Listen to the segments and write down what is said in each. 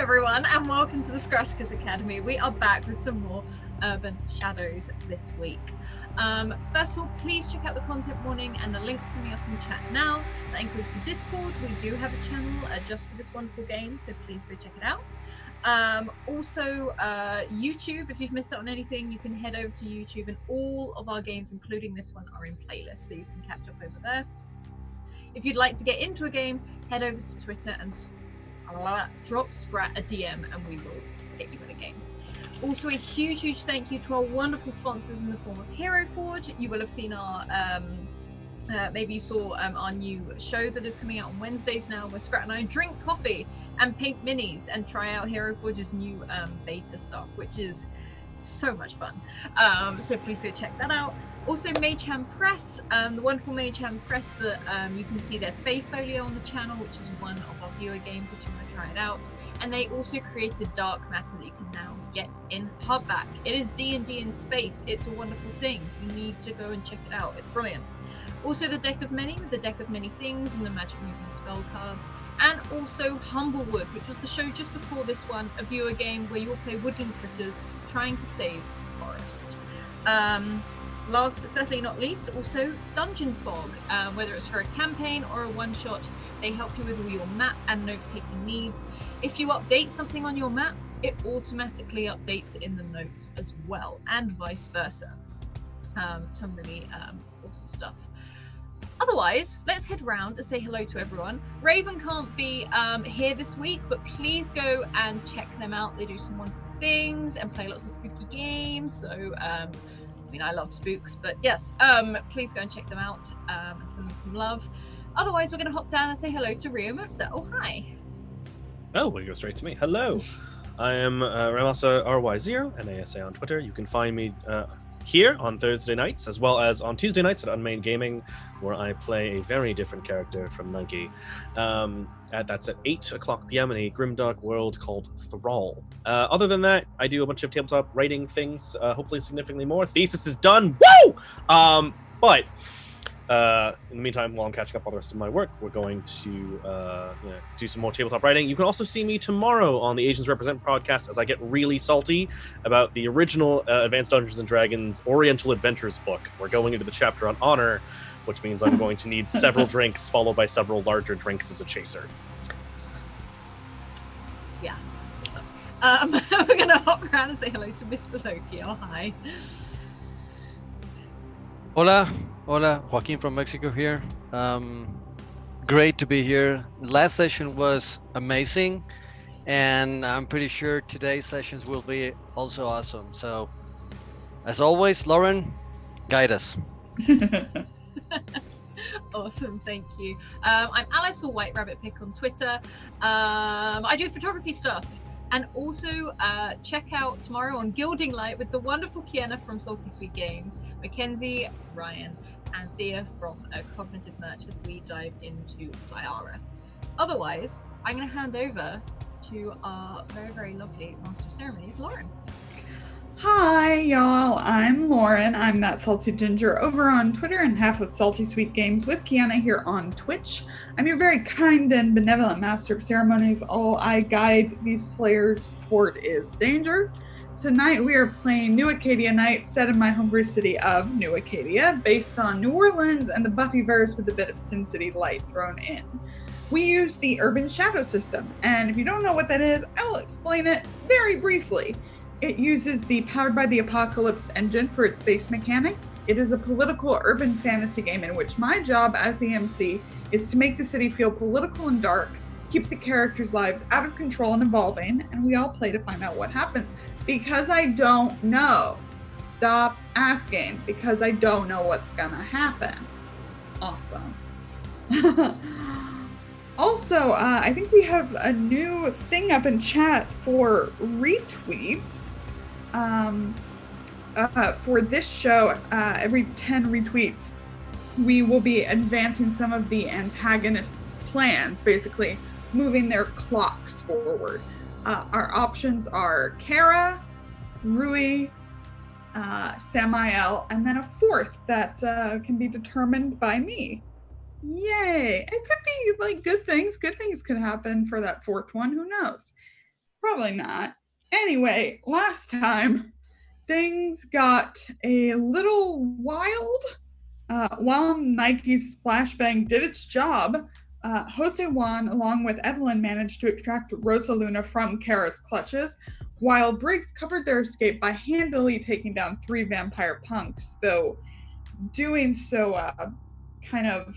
everyone, and welcome to the Scratticus Academy. We are back with some more Urban Shadows this week. First of all, please check out the content warning and the links coming up in the chat now. That includes the Discord. We do have a channel just for this wonderful game, so please go check it out. Also, YouTube, if you've missed out on anything, you can head over to YouTube, and all of our games, including this one, are in playlists, so you can catch up over there. If you'd like to get into a game, head over to Twitter and drop Scrat a DM and we will get you in a game. Also, a huge thank you to our wonderful sponsors in the form of Hero Forge. You will have seen our maybe you saw our new show that is coming out on Wednesdays now, where Scrat and I drink coffee and paint minis and try out Hero Forge's new beta stuff, which is so much fun. So please go check that out. Also, Magehand Press, the wonderful Magehand Press that you can see their Fae Folio on the channel, which is one of our viewer games if you want to try it out. And they also created Dark Matter that you can now get in hardback. It is D&D in space. It's a wonderful thing. You need to go and check it out. It's brilliant. Also, the Deck of Many, with the Deck of Many Things and the Magic Moving Spell cards. And also Humblewood, which was the show just before this one, a viewer game where you'll play woodland critters trying to save the forest. Last but certainly not least, also Dungeon Fog. Whether it's for a campaign or a one-shot, they help you with all your map and note-taking needs. If you update something on your map, it automatically updates it in the notes as well, and vice versa. Some really awesome stuff. Otherwise, let's head round and say hello to everyone. Raven can't be here this week, but please go and check them out. They do some wonderful things and play lots of spooky games. So, I love spooks, but yes, please go and check them out and send them some love. Otherwise, we're going to hop down and say hello to Rio Massa. Oh, hi. Oh, we'll go straight to me. Hello. I am Ramasa RY0, NASA on Twitter. You can find me here on Thursday nights, as well as on Tuesday nights at Unmained Gaming, where I play a very different character from Nike. That's at 8 o'clock p.m. in a grimdark world called Thrall. Other than that, I do a bunch of tabletop writing things, hopefully significantly more. Thesis is done. Woo! But in the meantime, while I'm catching up on the rest of my work, we're going to do some more tabletop writing. You can also see me tomorrow on the Asians Represent podcast as I get really salty about the original Advanced Dungeons & Dragons Oriental Adventures book. We're going into the chapter on honor, which means I'm going to need several drinks followed by several larger drinks as a chaser. Yeah. We're going to hop around and say hello to Mr. Loki. Oh, hi. Hola, Joaquin from Mexico here. Great to be here. Last session was amazing, and I'm pretty sure today's sessions will be also awesome. So, as always, Lauren, guide us. Awesome, thank you. I'm Alice, or White Rabbit Pick on Twitter. I do photography stuff. And also check out tomorrow on Gilding Light with the wonderful Kiana from Salty Sweet Games, Mackenzie, Ryan, and Thea from Cognitive Merch as we dive into Zyara. Otherwise, I'm going to hand over to our very lovely Master of Ceremonies, Lauren. Hi, y'all. I'm Lauren. I'm that salty ginger over on Twitter and half of Salty Sweet Games with Kiana here on Twitch. I'm your very kind and benevolent master of ceremonies. All I guide these players toward is danger. Tonight we are playing New Acadia Night, set in my homebrew city of New Acadia, based on New Orleans and the Buffyverse with a bit of Sin City light thrown in. We use the Urban Shadow system, and if you don't know what that is, I will explain it very briefly. It uses the Powered by the Apocalypse engine for its base mechanics. It is a political urban fantasy game in which my job as the MC is to make the city feel political and dark, keep the characters' lives out of control and evolving, and we all play to find out what happens. Because I don't know. Stop asking, because I don't know what's gonna happen. Awesome. Also, I think we have a new thing up in chat for retweets. For this show, every 10 retweets, we will be advancing some of the antagonists' plans, basically moving their clocks forward. Our options are Kara, Rui, Samael, and then a fourth that can be determined by me. Yay! It could be like good things. Good things could happen for that fourth one. Who knows? Probably not. Anyway, last time things got a little wild. While Nike's flashbang did its job, Jose Juan, along with Evelyn, managed to extract Rosaluna from Kara's clutches, while Briggs covered their escape by handily taking down 3 vampire punks, though doing so kind of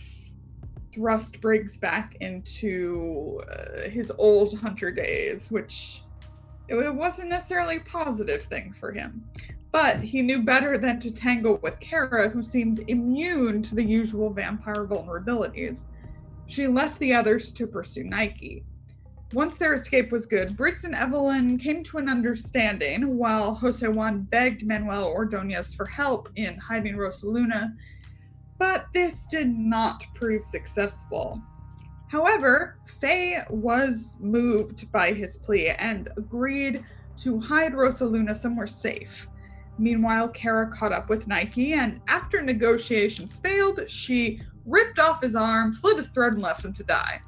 thrust Briggs back into his old hunter days, which it wasn't necessarily a positive thing for him. But he knew better than to tangle with Kara, who seemed immune to the usual vampire vulnerabilities. She left the others to pursue Nike. Once their escape was good, Briggs and Evelyn came to an understanding, while Jose Juan begged Manuel Ordonez for help in hiding Rosaluna, but this did not prove successful. However, Faye was moved by his plea and agreed to hide Rosaluna somewhere safe. Meanwhile, Kara caught up with Nike, and after negotiations failed, she ripped off his arm, slit his throat, and left him to die.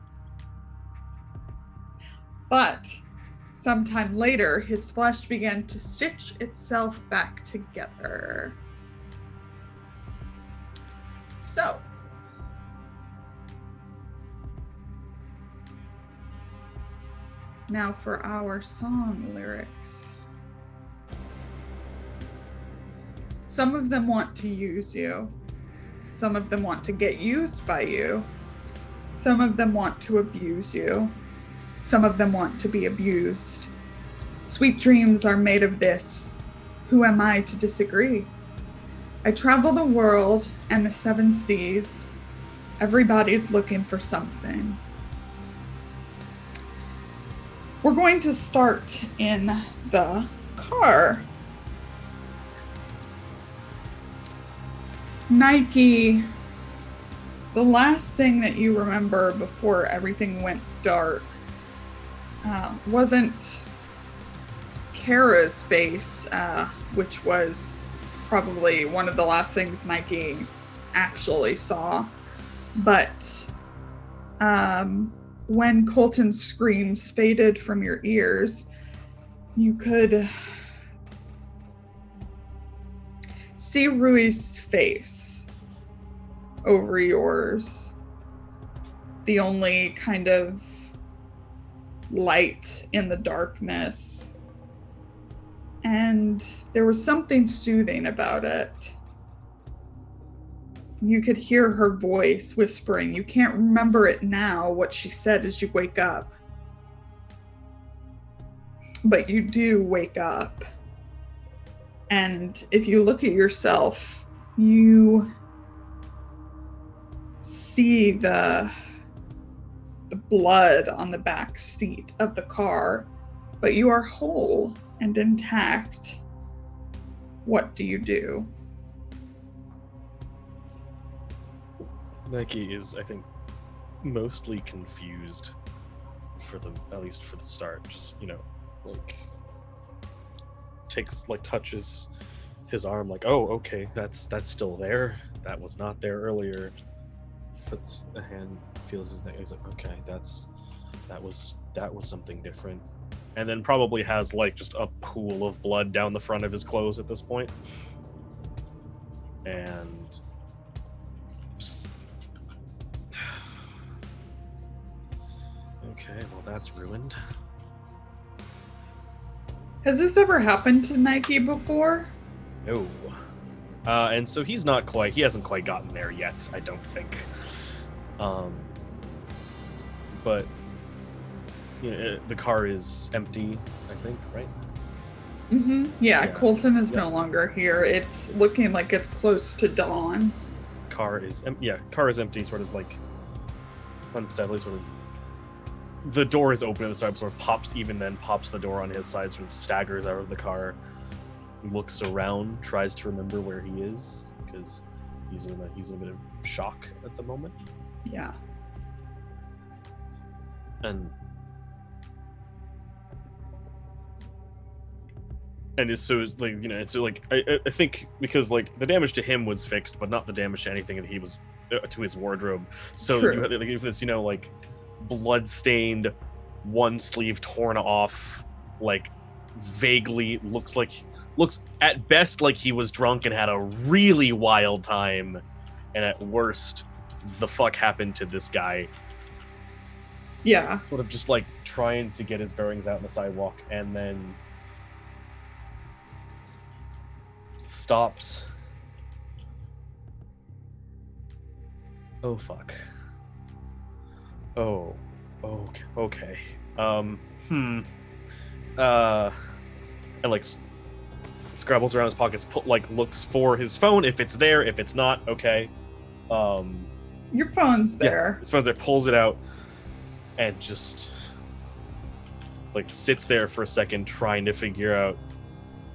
But sometime later, his flesh began to stitch itself back together. So, now for our song lyrics. Some of them want to use you. Some of them want to get used by you. Some of them want to abuse you. Some of them want to be abused. Sweet dreams are made of this. Who am I to disagree? I travel the world and the 7 seas. Everybody's looking for something. We're going to start in the car. Nike, the last thing that you remember before everything went dark wasn't Kara's face, which was probably one of the last things Nike actually saw, but when Colton's screams faded from your ears, you could see Rui's face over yours. The only kind of light in the darkness. And there was something soothing about it. You could hear her voice whispering. You can't remember it now, what she said as you wake up. But you do wake up. And if you look at yourself, you see the blood on the back seat of the car, but you are whole and intact. What do you do? Nike is, I think, mostly confused at least for the start. Just, touches his arm like, oh, okay, that's still there. That was not there earlier. Puts a hand, feels his neck. He's like, okay, that was something different. And then probably has just a pool of blood down the front of his clothes at this point. And just, okay, well, that's ruined. Has this ever happened to Nike before? No. And so he hasn't quite gotten there yet, I don't think. But the car is empty, I think, right? Mm-hmm. Yeah, Colton is no longer here. It's looking like it's close to dawn. Car is empty, sort of unsteadily, sort of. The door is open at the side, sort of pops the door on his side, sort of staggers out of the car, looks around, tries to remember where he is, because he's in a bit of shock at the moment. Yeah. And it's so I think because the damage to him was fixed, but not the damage to anything that he was to his wardrobe. So you have this blood-stained, one sleeve torn off like vaguely looks at best like he was drunk and had a really wild time, and at worst, the fuck happened to this guy. Yeah. Sort of just like trying to get his bearings out on the sidewalk, and then stops. Oh fuck. Oh. Okay. And like scrabbles around his pockets, looks for his phone if it's there. If it's not, okay. Your phone's there. Yeah, his phone's there. Pulls it out and just like sits there for a second, trying to figure out,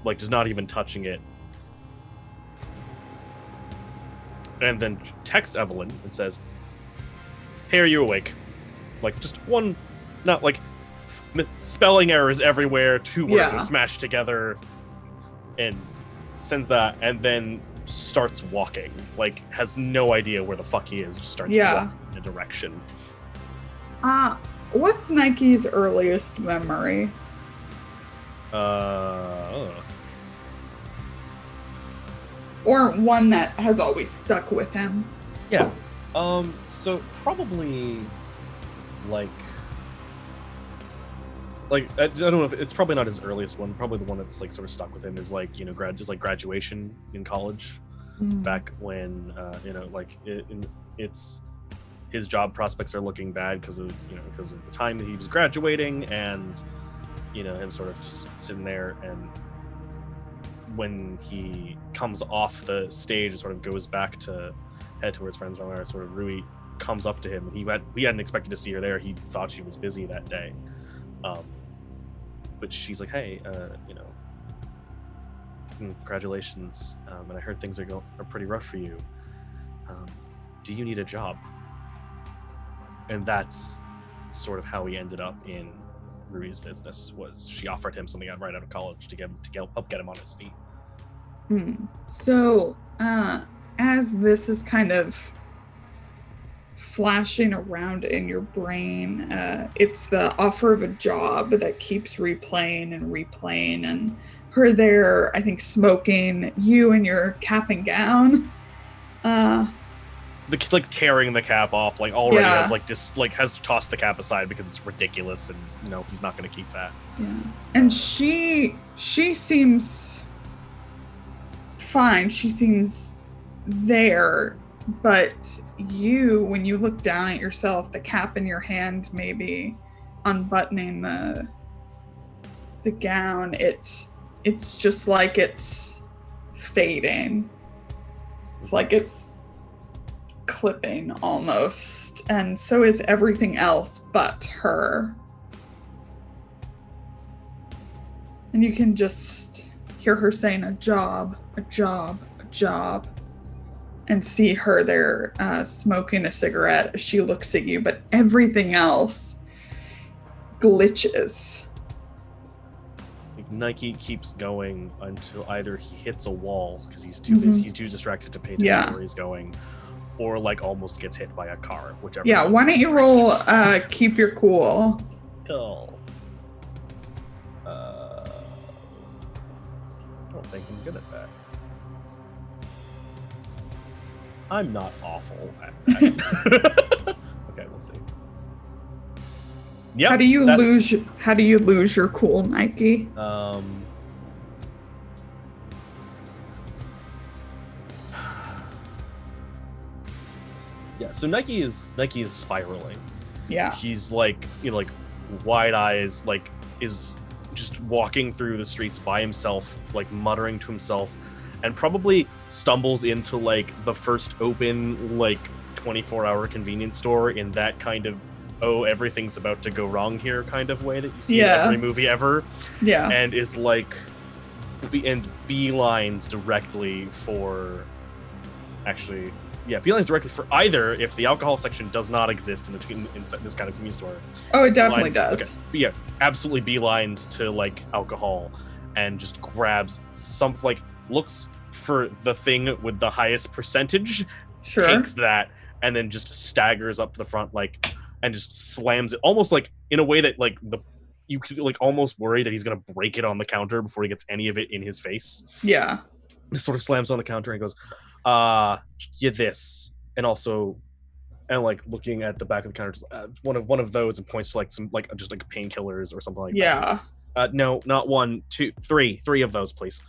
like, just not even touching it. And then texts Evelyn and says, "Hey, are you awake?" Like, just one, not like spelling errors everywhere, 2 words are smashed together, and sends that, and then starts walking. Like, has no idea where the fuck he is, just starts walking in a direction. What's Nike's earliest memory? Or one that has always stuck with him? Yeah. So probably like I don't know if it's probably not his earliest one. Probably the one that's like sort of stuck with him is like, you know, graduation in college, back when it's his job prospects are looking bad because of the time that he was graduating, and you know, him sort of just sitting there, and when he comes off the stage and sort of goes back to head towards friends, sort of Rui comes up to him, and we hadn't expected to see her there. He thought she was busy that day, but she's like, "Hey, congratulations, and I heard things are pretty rough for you. Do you need a job?" And that's sort of how he ended up in Rui's business. Was she offered him something right out of college to help get him on his feet. So as this is kind of flashing around in your brain, it's the offer of a job that keeps replaying, and her there, I think, smoking, you in your cap and gown, like tearing the cap off, like already has like just like has tossed the cap aside because it's ridiculous, and you know, he's not going to keep that. And she seems fine. She seems there, but you, when you look down at yourself, the cap in your hand, maybe unbuttoning the gown, it's just like it's fading. It's like it's clipping almost, and so is everything else but her. And you can just hear her saying, a job, and see her there smoking a cigarette as she looks at you, but everything else glitches. Nike keeps going until either he hits a wall because he's too busy, he's too distracted to pay attention to where he's going, or like almost gets hit by a car, whichever. Yeah, why don't you roll keep your cool? Cool. I don't think I'm good at that. I'm not awful at that. Okay, we'll see. Yeah. How do you lose your cool, Nike? Yeah, so Nike is spiraling. Yeah. He's like, you know, like wide eyes, like is just walking through the streets by himself, like muttering to himself, and probably stumbles into like the first open like 24-hour convenience store in that kind of, oh, everything's about to go wrong here kind of way that you see in every movie ever. Yeah. And is like, and beelines directly for, actually, yeah, beelines directly for either if the alcohol section does not exist in this kind of convenience store. Oh, it definitely does. Okay. Yeah, absolutely beelines to like alcohol and just grabs some, like, looks for the thing with the highest percentage, takes that, and then just staggers up to the front, like, and just slams it almost like in a way that like you could like almost worry that he's gonna break it on the counter before he gets any of it in his face. Yeah. He sort of slams on the counter and goes, yeah, this, and also, and like looking at the back of the counter, one of those, and points to like some like just like painkillers or something like Yeah. that. No, not 1, 2, 3 of those, please.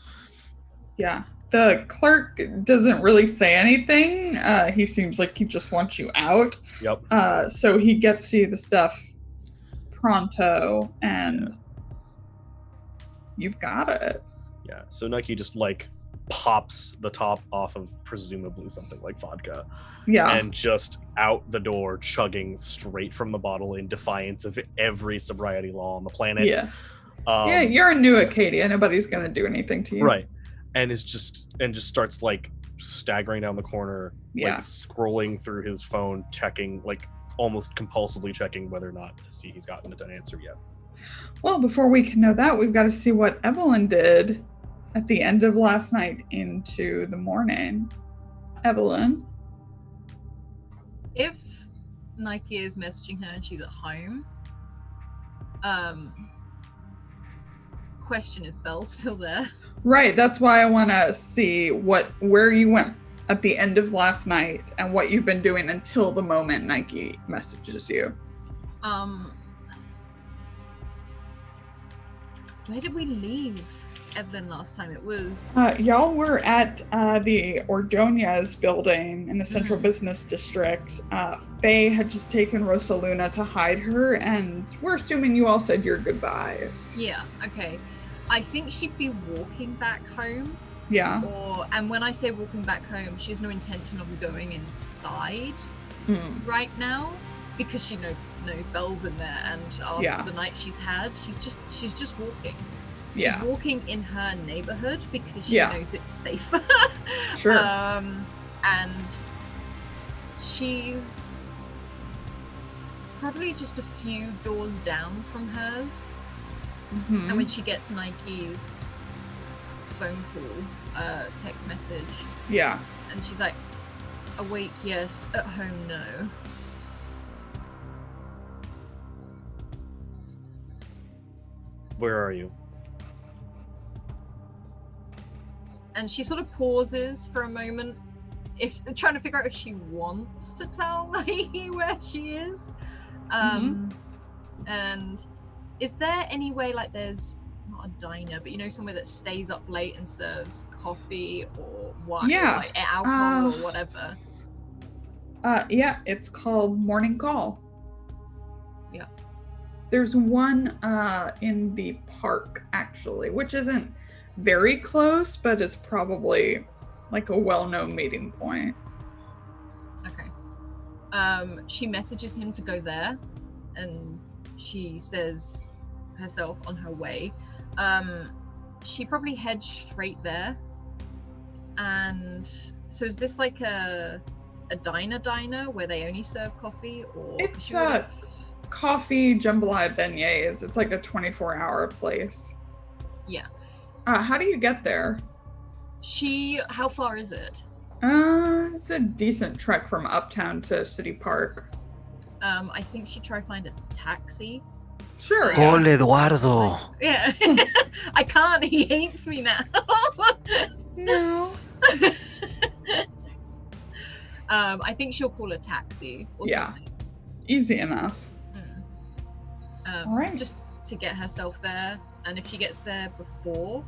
Yeah. The clerk doesn't really say anything. He seems like he just wants you out. Yep. So he gets you the stuff pronto, and you've got it. Yeah. So Nike just like pops the top off of presumably something like vodka. Yeah. And just out the door, chugging straight from the bottle in defiance of every sobriety law on the planet. Yeah. Yeah, you're in New Acadia. Nobody's gonna do anything to you. Right. And just starts like staggering down the corner, like scrolling through his phone, checking, like almost compulsively checking whether or not to see he's gotten an answer yet. Well, before we can know that, we've got to see what Evelyn did at the end of last night into the morning. Evelyn? If Nike is messaging her and she's at home, question, is Belle still there? Right, that's why I want to see where you went at the end of last night and what you've been doing until the moment Nike messages you. Where did we leave Evelyn last time? It was... y'all were at the Ordonez building in the Central Business District. Faye had just taken Rosaluna to hide her, and we're assuming you all said your goodbyes. Yeah, okay. I think she'd be walking back home. Yeah. And when I say walking back home, she has no intention of going inside right now, because she knows Belle's in there, and after the night she's had, she's just walking. She's walking in her neighborhood because she knows it's safer. Sure. And she's probably just a few doors down from hers. Mm-hmm. And when she gets Nike's phone call, text message. Yeah. And she's like, awake, yes, at home, no. Where are you? And she sort of pauses for a moment, trying to figure out if she wants to tell Nike where she is. And is there any way, like, there's not a diner, but somewhere that stays up late and serves coffee or wine, or like alcohol or whatever? Yeah, it's called Morning Call. Yeah. There's one in the park, actually, which isn't very close, but it's probably like a well-known meeting point. Okay. She messages him to go there, and she says herself on her way. She probably heads straight there. And so is this like a diner where they only serve coffee, or it's coffee jambalaya beignets? It's like a 24-hour place. Yeah. How do you get there? How far is it? It's a decent trek from Uptown to City Park. I think she'd try to find a taxi. Sure. Call Eduardo. Yeah. I can't. He hates me now. No. I think she'll call a taxi or something. Easy enough. All right. Just to get herself there, and if she gets there before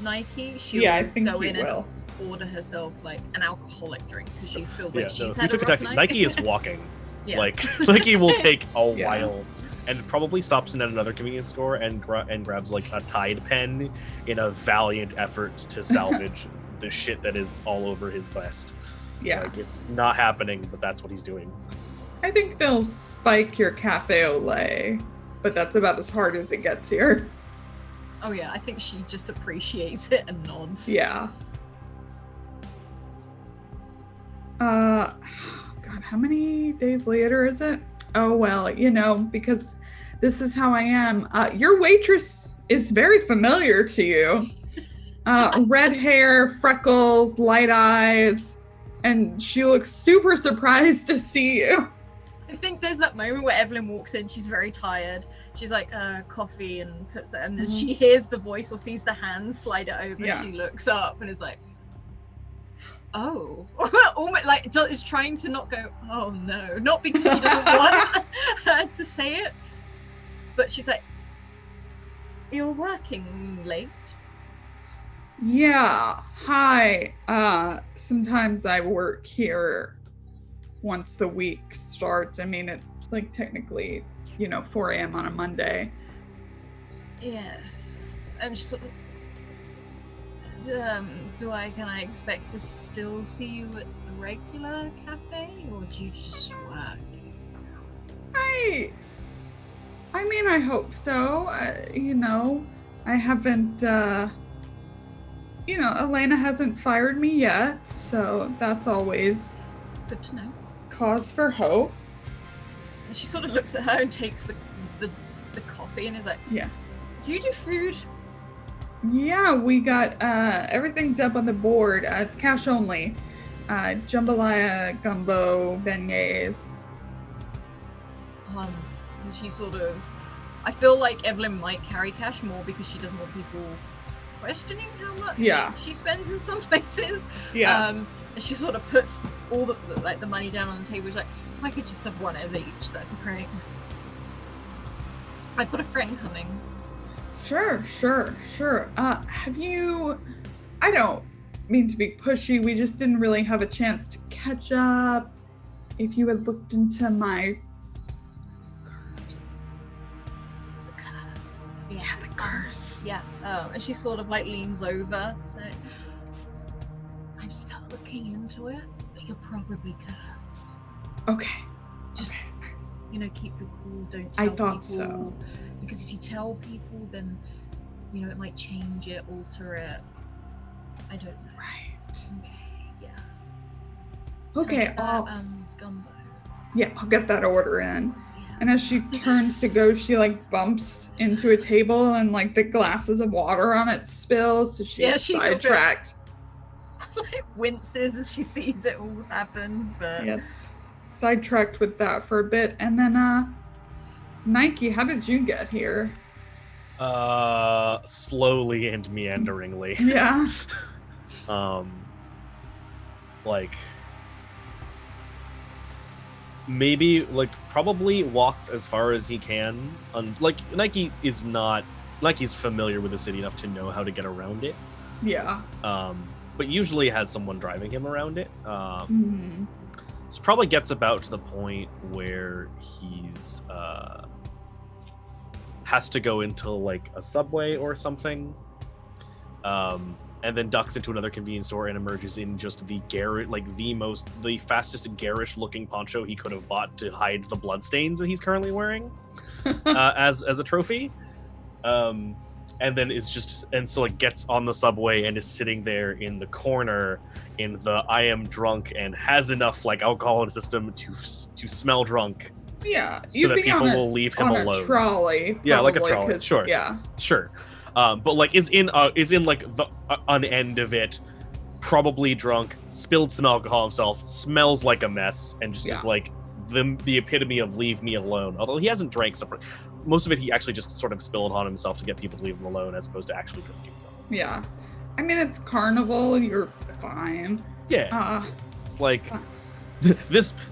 Nike, she'll go in and order herself like an alcoholic drink because she feels like she's had a rough night. Nike is walking. Like Nike will take a while, and probably stops in at another convenience store and grabs like a Tide pen in a valiant effort to salvage the shit that is all over his vest. Yeah, like, it's not happening, but that's what he's doing. I think they'll spike your cafe au lait, but that's about as hard as it gets here. Oh yeah, I think she just appreciates it and nods. Yeah. God, how many days later is it? Oh, well, because this is how I am. Your waitress is very familiar to you. Red hair, freckles, light eyes, and she looks super surprised to see you. I think there's that moment where Evelyn walks in, she's very tired. She's like, coffee, and puts it, and then she hears the voice or sees the hand slide it over. Yeah. She looks up and is like, oh, almost like is trying to not go, oh no, not because she doesn't want her to say it, but she's like, you're working late? Yeah, hi. Sometimes I work here once the week starts. I mean, it's like technically, 4 a.m. on a Monday. Yes. And she's sort of, can I expect to still see you at the regular cafe, or do you just work? I mean, I hope so. I haven't, Elena hasn't fired me yet, so that's always good to know. Cause for hope. And she sort of looks at her and takes the coffee and is like, yeah. Do you do food? Yeah, we got, everything's up on the board. It's cash only. Jambalaya, gumbo, beignets. And she sort of, I feel like Evelyn might carry cash more because she doesn't want people questioning how much she spends in some places. Yeah. And she sort of puts all the money down on the table. She's like, if I could just have one of each, that'd be great. I've got a friend coming. Sure. Have you, I don't mean to be pushy, we just didn't really have a chance to catch up. If you had looked into my curse. The curse. Yeah, the curse. Yeah. And she sort of like leans over. So, I'm still looking into it, but you're probably cursed. Okay. Just, keep your cool. Don't tell I thought people. so. Because if you tell people, then, it might change it, alter it. I don't know. Right. Okay, yeah. Okay, Gumbo. Yeah, I'll get that order in. Yeah. And as she turns to go, she bumps into a table and the glasses of water on it spill, so she's sidetracked. Winces as she sees it all happen, but yes, sidetracked with that for a bit. And then Nike, how did you get here? Slowly and meanderingly. Yeah. Maybe probably walks as far as he can. Nike's familiar with the city enough to know how to get around it. Yeah. But usually has someone driving him around it. Mm-hmm. So probably gets about to the point where he's has to go into a subway or something, and then ducks into another convenience store and emerges in just the the fastest garish looking poncho he could have bought to hide the bloodstains that he's currently wearing as a trophy. And then gets on the subway and is sitting there in the corner in the I am drunk and has enough alcohol in the system to smell drunk. Yeah, so that people will leave him alone. A trolley. Yeah, like a probably, trolley. Sure. Yeah. Sure. But is in the an end of it, probably drunk, spilled some alcohol himself, smells like a mess, and just is the epitome of leave me alone. Although he hasn't drank most of it he actually just sort of spilled on himself to get people to leave him alone as opposed to actually drinking from him. Yeah. I mean, it's carnival, you're fine. Yeah. It's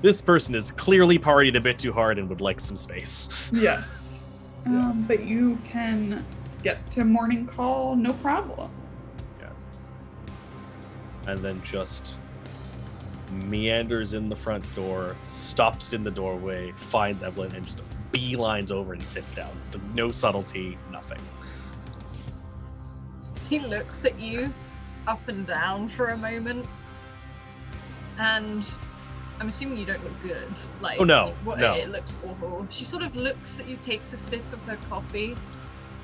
this person is clearly partied a bit too hard and would like some space. Yes. Yeah. But you can get to morning call, no problem. Yeah. And then just meanders in the front door, stops in the doorway, finds Evelyn, and just beelines over and sits down. No subtlety, nothing. He looks at you up and down for a moment, and I'm assuming you don't look good. Oh no, no. It looks awful. She sort of looks at you, takes a sip of her coffee,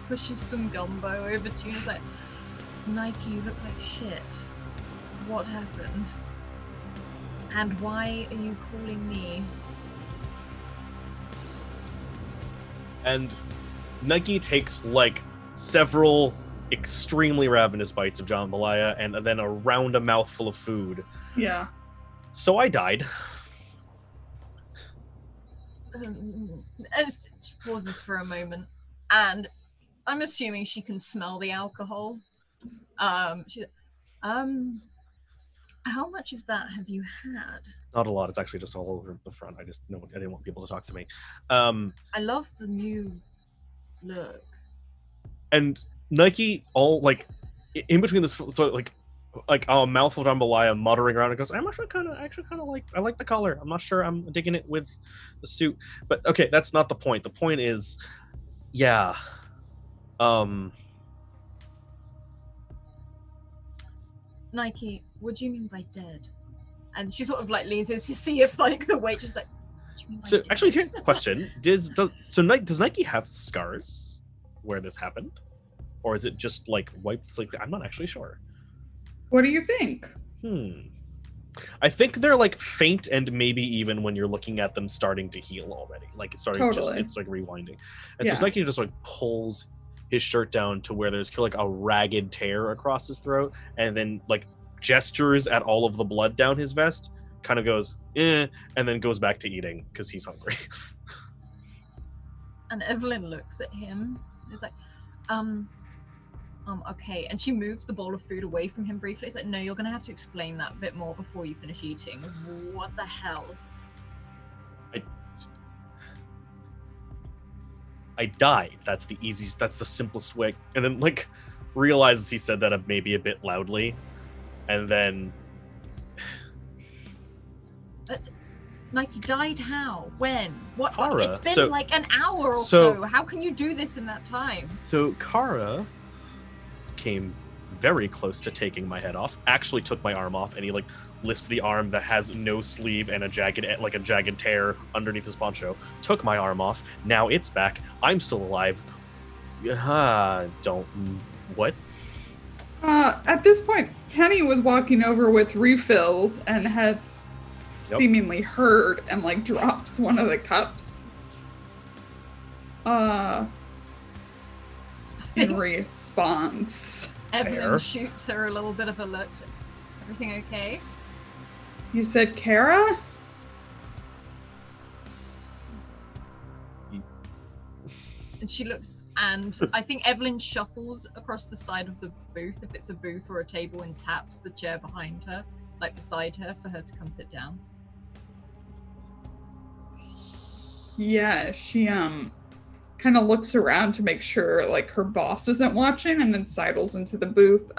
pushes some gumbo over to you, and is like, Nike, you look like shit. What happened? And why are you calling me? And Nike takes several extremely ravenous bites of jambalaya and then around a mouthful of food. Yeah. So I died. As she pauses for a moment, and I'm assuming she can smell the alcohol. She's how much of that have you had? Not a lot. It's actually just all over the front. I didn't want people to talk to me. I love the new look. And Nike all like in between this like a mouthful of jambalaya muttering around and goes, I'm actually kind of like, I like the color. I'm not sure I'm digging it with the suit, but okay, that's not the point. The point is, yeah, Nike, what do you mean by dead? And she sort of like leans in to see if like the waitress like, what do you mean by so dead? actually here's the question. Does Nike have scars where this happened? Or is it just like wiped? Like, I'm not actually sure. What do you think? I think they're like faint, and maybe even when you're looking at them starting to heal already. Like it's starting Totally. it's like rewinding. And so Nike just like pulls his shirt down to where there's like a ragged tear across his throat, and then like gestures at all of the blood down his vest, kind of goes, and then goes back to eating because he's hungry. And Evelyn looks at him and is like, okay. And she moves the bowl of food away from him briefly. It's like, no, you're gonna have to explain that a bit more before you finish eating. What the hell? I died. That's the easiest, that's the simplest way. And then like realizes he said that maybe a bit loudly. And then Nike died how? When? What? Kara. It's been like an hour or so. How can you do this in that time? So Kara came very close to taking my head off, actually took my arm off, and he like lifts the arm that has no sleeve and a jagged tear underneath his poncho, took my arm off. Now it's back. I'm still alive. What? At this point, Penny was walking over with refills and has seemingly heard and like drops one of the cups. In response. Evelyn shoots her a little bit of a look. Everything okay? You said Kara? And she looks, and I think Evelyn shuffles across the side of the booth, if it's a booth or a table, and taps the chair behind her, like beside her, for her to come sit down. Yeah, she kind of looks around to make sure like her boss isn't watching, and then sidles into the booth.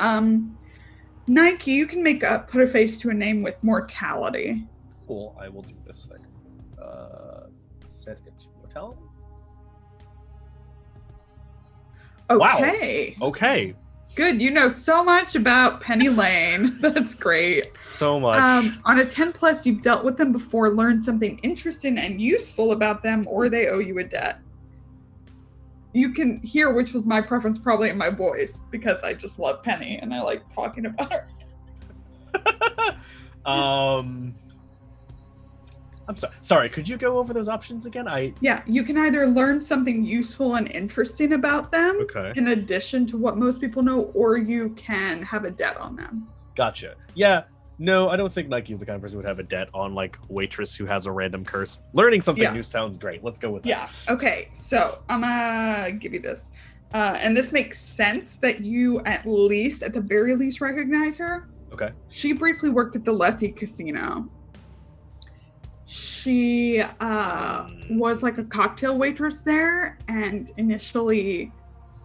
Nike, you can put a face to a name with mortality. Cool, I will do this thing. Set it to mortality. Okay. Wow. Okay. Good. You know so much about Penny Lane. That's great. So much. On a 10+, you've dealt with them before, learned something interesting and useful about them, or they owe you a debt. You can hear which was my preference probably in my voice, because I just love Penny and I like talking about her. I'm sorry, could you go over those options again? Yeah, you can either learn something useful and interesting about them, in addition to what most people know, or you can have a debt on them. Gotcha. Yeah, no, I don't think Nike's the kind of person who would have a debt on like waitress who has a random curse. Learning something new sounds great. Let's go with that. Yeah, okay, so I'm gonna give you this. And this makes sense that you at the very least recognize her. Okay. She briefly worked at the Lethe Casino. She was like a cocktail waitress there, and initially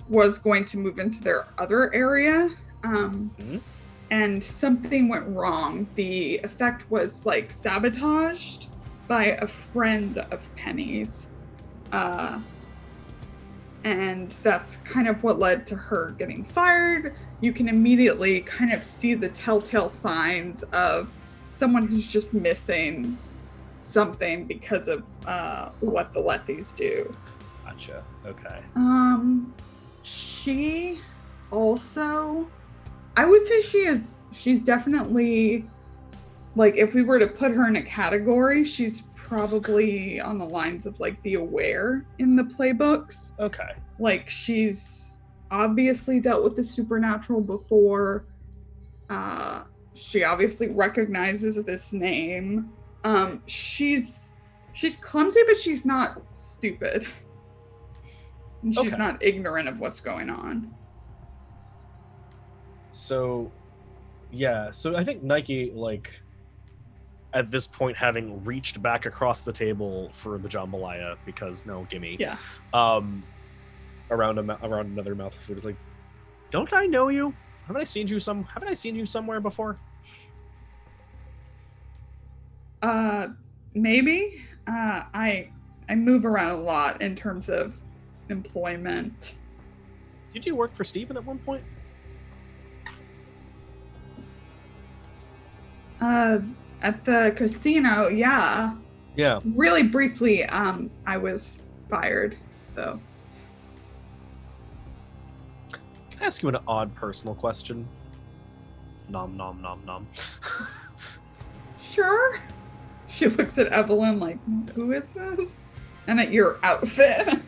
was going to move into their other area. And something went wrong. The effect was like sabotaged by a friend of Penny's. And that's kind of what led to her getting fired. You can immediately kind of see the telltale signs of someone who's just missing something because of what the Lethes do. Gotcha. Okay. She also, I would say she's definitely, like, if we were to put her in a category, she's probably on the lines of like the aware in the playbooks. Okay. Like, she's obviously dealt with the supernatural before. She obviously recognizes this name. She's She's clumsy, but she's not stupid. And she's Okay. not ignorant of what's going on. So, yeah. So I think Nike, like, at this point, having reached back across the table for the jambalaya, because no, gimme. Yeah. Around another mouthful of food is like, don't I know you? Haven't I seen you somewhere before? Maybe. I move around a lot in terms of employment. Did you work for Steven at one point? At the casino, yeah. Yeah. Really briefly, I was fired, though. Can I ask you an odd personal question? Nom nom nom nom. Sure. She looks at Evelyn like, who is this? And at your outfit.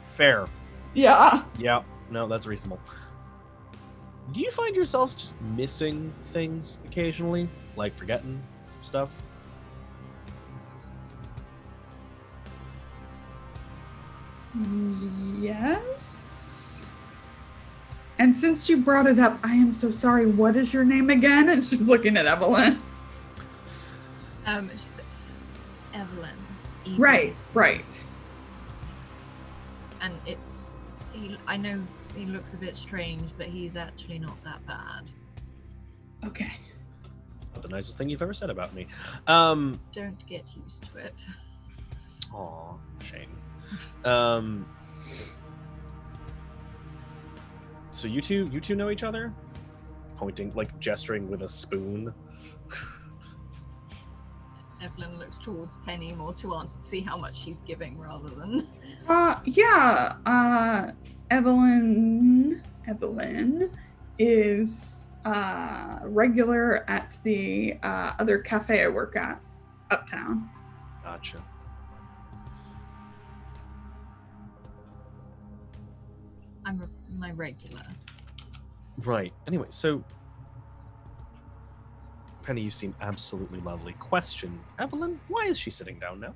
Fair. Yeah. Yeah. No, that's reasonable. Do you find yourselves just missing things occasionally? Like forgetting stuff? Yes. And since you brought it up, I am so sorry. What is your name again? And she's looking at Evelyn. She's Evelyn. Right. And I know he looks a bit strange, but he's actually not that bad. Okay. Not the nicest thing you've ever said about me. Don't get used to it. Aw, shame. So you two know each other? Pointing, like gesturing with a spoon. Evelyn looks towards Penny more to answer to see how much she's giving rather than. Yeah. Evelyn is regular at the other cafe I work at uptown. Gotcha. I'm my regular. Right. Anyway, so Penny, you seem absolutely lovely. Question, Evelyn, why is she sitting down now?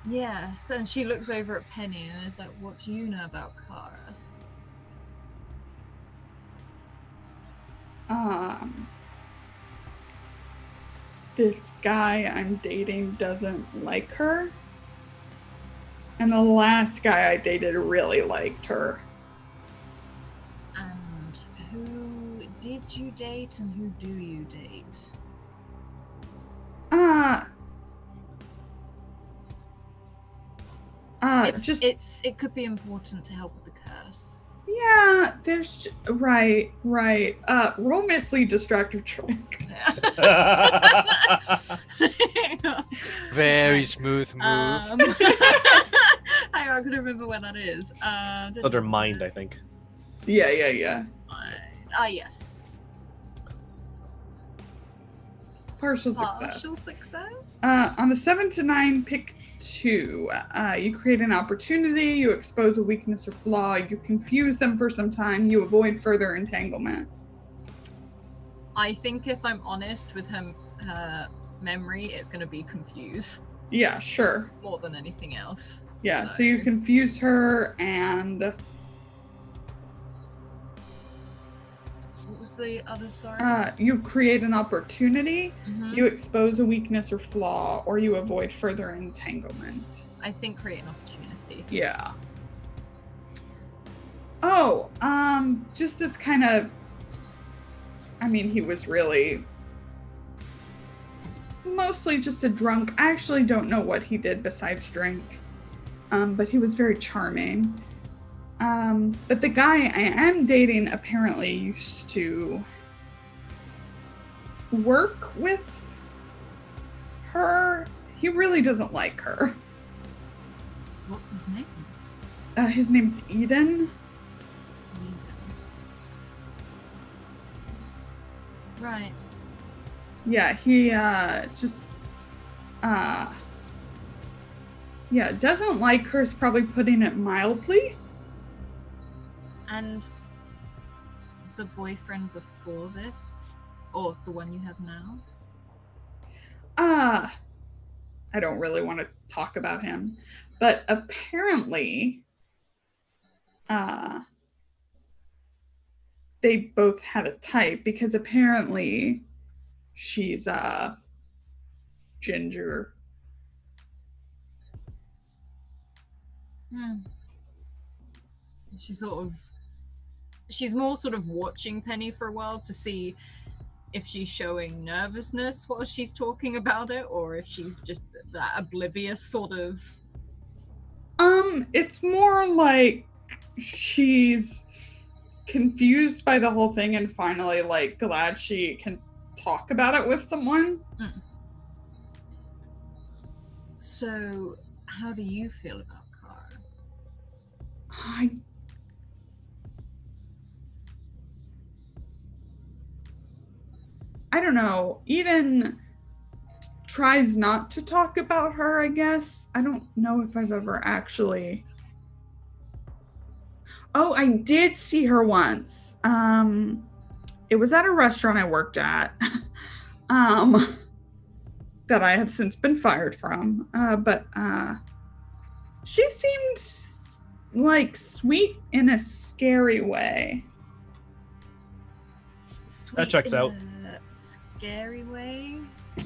Yeah, so she looks over at Penny and is like, what do you know about Kara? This guy I'm dating doesn't like her. And the last guy I dated really liked her. And who did you date and who do you date? It could be important to help with the curse. Yeah, there's right. Roll mislead distractor trick. Very smooth move. Hang on, I couldn't remember when that is. It's under mind, I think. Yeah. Yes. Partial Partial success. On a 7 to 9, pick 2. You create an opportunity, you expose a weakness or flaw, you confuse them for some time, you avoid further entanglement. I think if I'm honest with her memory, it's going to be confuse. Yeah, sure. More than anything else. Yeah, so you confuse her and... What was the other, sorry? You create an opportunity, Mm-hmm. you expose a weakness or flaw, or you avoid further entanglement. I think create an opportunity. Yeah. Oh, just this kind of... I mean, he was really... mostly just a drunk. I actually don't know what he did besides drink. But he was very charming. But the guy I am dating apparently used to work with her. He really doesn't like her. What's his name? His name's Eden. Right. Yeah, he doesn't like her is probably putting it mildly. And the boyfriend before this? Or the one you have now? I don't really want to talk about him, but apparently, they both had a type because apparently she's ginger. She's more sort of watching Penny for a while to see if she's showing nervousness while she's talking about it, or if she's just that oblivious sort of. It's more like she's confused by the whole thing and finally like glad she can talk about it with someone. So, how do you feel about Caro? I don't know. Eden tries not to talk about her, I guess. I don't know if I've ever actually. Oh, I did see her once. It was at a restaurant I worked at. That I have since been fired from. But she seemed like sweet in a scary way. Sweet That checks in out. a scary way.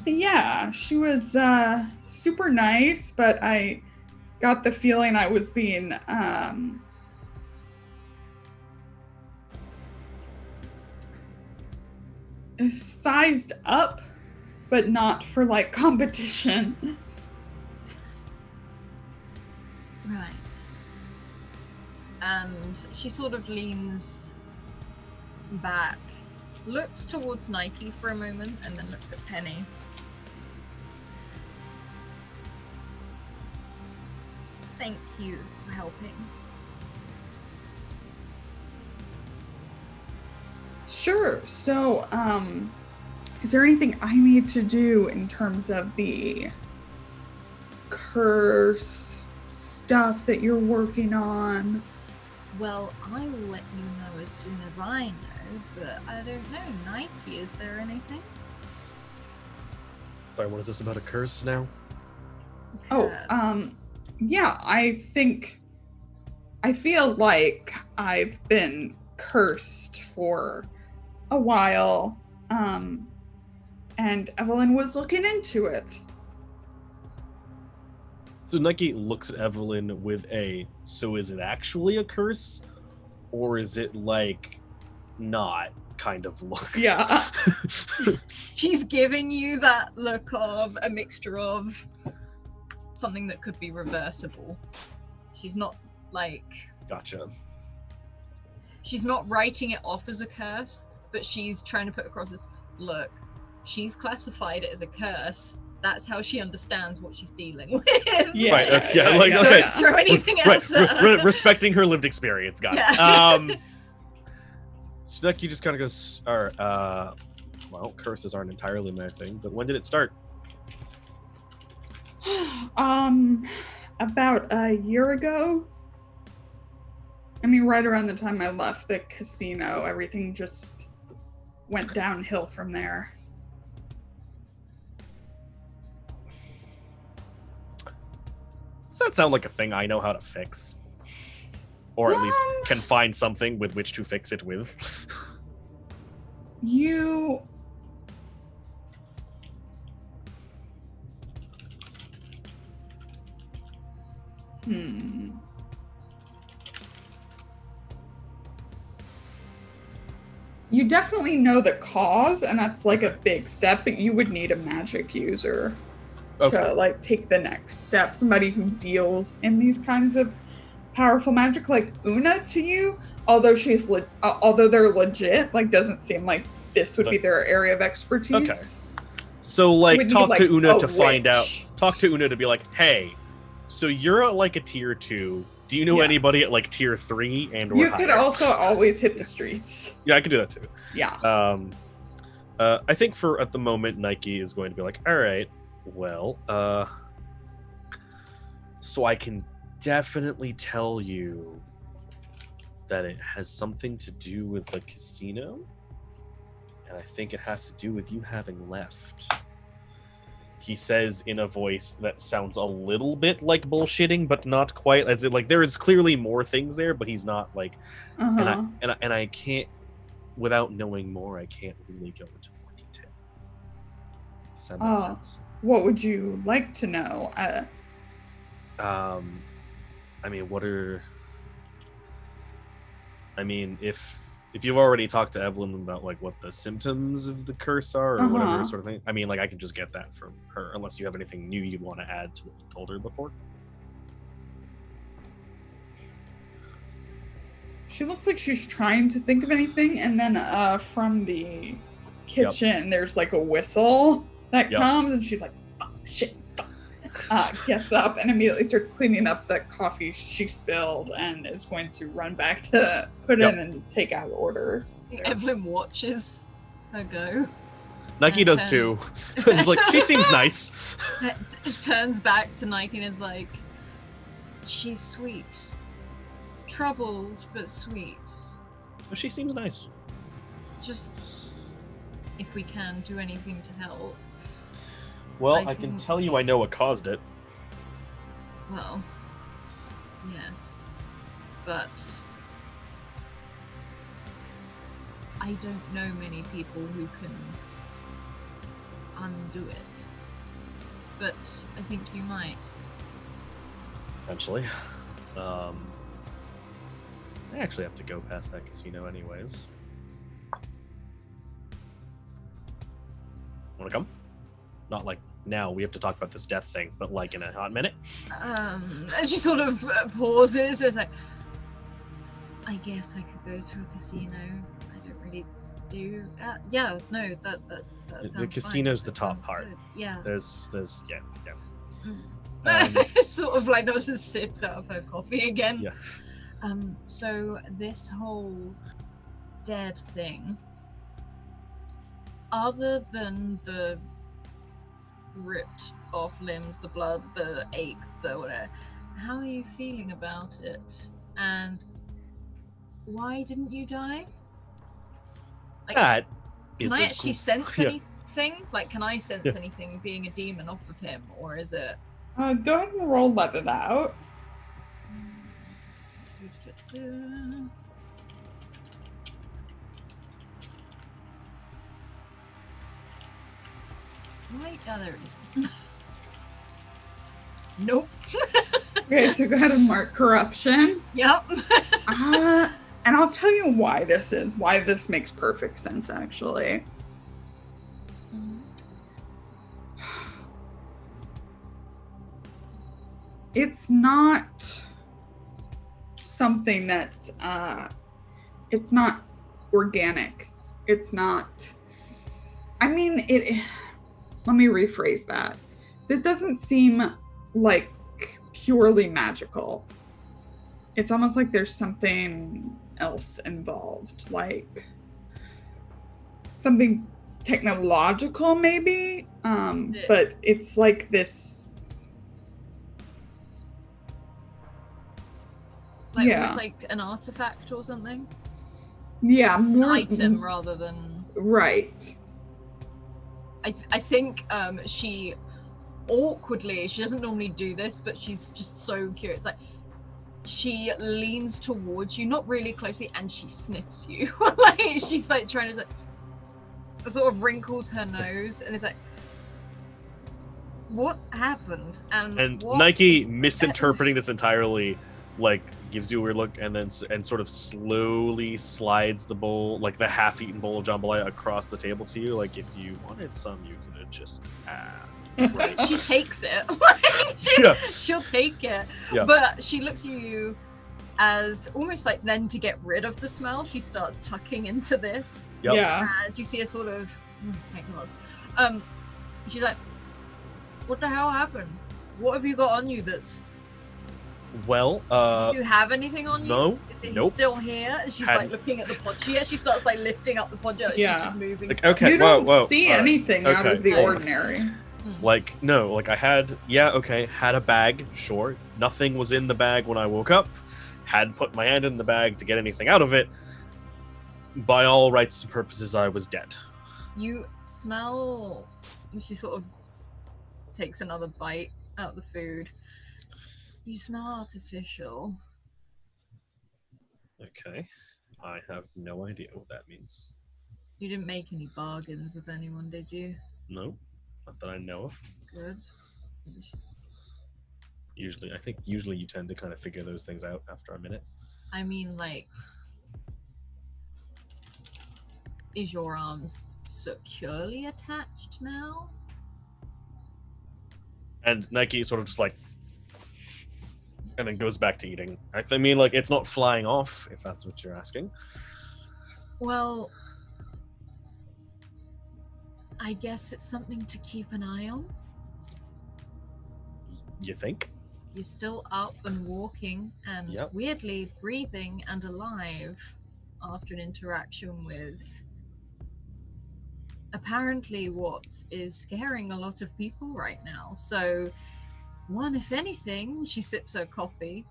Yeah, she was super nice, but I got the feeling I was being sized up, but not for like competition. Right. And she sort of leans back, looks towards Nike for a moment, and then looks at Penny. Thank you for helping. Sure. So, is there anything I need to do in terms of the curse stuff that you're working on? Well, I will let you know as soon as I know, but I don't know. Nike, is there anything? Sorry, what is this about a curse now? Yeah, I feel like I've been cursed for a while, and Evelyn was looking into it. So Nike looks at Evelyn with so is it actually a curse? Or is it like not kind of look? Yeah. She's giving you that look of a mixture of something that could be reversible. She's not like... Gotcha. She's not writing it off as a curse, but she's trying to put across this, look, she's classified it as a curse. That's how she understands what she's dealing with. Yeah, Right, okay, yeah, like, yeah. okay. Don't throw anything else at her. Respecting her lived experience, got it. So Nike just kind of goes, well, curses aren't entirely my thing, but when did it start? About a year ago. I mean, right around the time I left the casino, everything just went downhill from there. Does that sound like a thing I know how to fix? Or at least can find something with which to fix it with? You... You definitely know the cause, and that's like a big step, but you would need a magic user to like take the next step. Somebody who deals in these kinds of powerful magic, like Una to you, although although they're legit, like doesn't seem like this would be their area of expertise. Okay. So like talk to Una to find out. Talk to Una to be like, hey, so you're at like a tier 2. Do you know anybody at like tier 3 and or you higher? Could also always hit the streets. Yeah, I could do that too. Yeah. I think for at the moment Nike is going to be like, all right, well, so I can definitely tell you that it has something to do with the casino, and I think it has to do with you having left. he says in a voice that sounds a little bit like bullshitting, but not quite. As in, like, there is clearly more things there, but he's not like. Uh-huh. And I can't, without knowing more, I can't really go into more detail. Does that make sense? What would you like to know? I mean, if you've already talked to Evelyn about like what the symptoms of the curse are or whatever sort of thing, I mean, like I can just get that from her, unless you have anything new you'd want to add to what you told her before. She looks like she's trying to think of anything, and then from the kitchen, there's like a whistle that comes, and she's like, "Fuck, shit, fuck." Gets up and immediately starts cleaning up the coffee she spilled, and is going to run back to put in and take out orders. Evelyn watches her go. Nike does too. It's like, she seems nice. Turns back to Nike and is like, she's sweet. Troubled, but sweet. She seems nice. Just, if we can do anything to help. Well, I can tell you I know what caused it. Well, yes. But I don't know many people who can undo it. But I think you might. Eventually. I actually have to go past that casino anyways. Wanna come? Not like now, we have to talk about this death thing, but like in a hot minute. And she sort of pauses. It's like, I guess I could go to a casino. I don't really do. Yeah, no, that sounds the casino's fine. the top part. Good. Yeah. There's yeah. Sort of like not just sips out of her coffee again. Yeah. So this whole dead thing, other than the ripped off limbs, the blood, the aches, the whatever, how are you feeling about it? And why didn't you die? Like, that can I actually sense yeah. anything? Like, can I sense anything being a demon off of him, or is it? Go ahead and roll let it out. Right, there it is. Nope. Okay, so go ahead and mark corruption. Yep. And I'll tell you why this makes perfect sense, actually. It's not something that, it's not organic. It's not, let me rephrase that. This doesn't seem like purely magical. It's almost like there's something else involved, like something technological maybe, but it's like this. Like almost like an artifact or something? Yeah, more an item rather than... Right. I think she awkwardly, she doesn't normally do this, but she's just so curious. Like, she leans towards you, not really closely, and she sniffs you. Like, she's like trying to, sort of wrinkles her nose, and it's like, what happened? And what... Nike, misinterpreting this entirely, like gives you a weird look, and then sort of slowly slides the bowl, like the half-eaten bowl of jambalaya, across the table to you. Like, if you wanted some, you could have just right. She takes it. She'll take it. Yeah. But she looks at you as almost like then to get rid of the smell, she starts tucking into this. Yep. Yeah. And you see a sort of, thank God. She's like, what the hell happened? What have you got on you that's... Well, do you have anything on you? No. Is it Nope. still here? And she's like looking at the pod. She starts like lifting up the pod. Like, yeah. She's just moving. Like, okay. You don't whoa. see anything out of the ordinary. Like, no, like I had a bag, sure. Nothing was in the bag when I woke up. Had put my hand in the bag to get anything out of it. By all rights and purposes, I was dead. You smell... She sort of takes another bite out of the food. You smell artificial. Okay. I have no idea what that means. You didn't make any bargains with anyone, did you? No, not that I know of. Good. Usually you tend to kind of figure those things out after a minute. I mean, like, is your arms securely attached now? And Nike sort of just like, and then goes back to eating. I mean, like, it's not flying off, if that's what you're asking. Well, I guess it's something to keep an eye on. You think? You're still up and walking and Yep. weirdly breathing and alive after an interaction with apparently what is scaring a lot of people right now. So, one, if anything, she sips her coffee,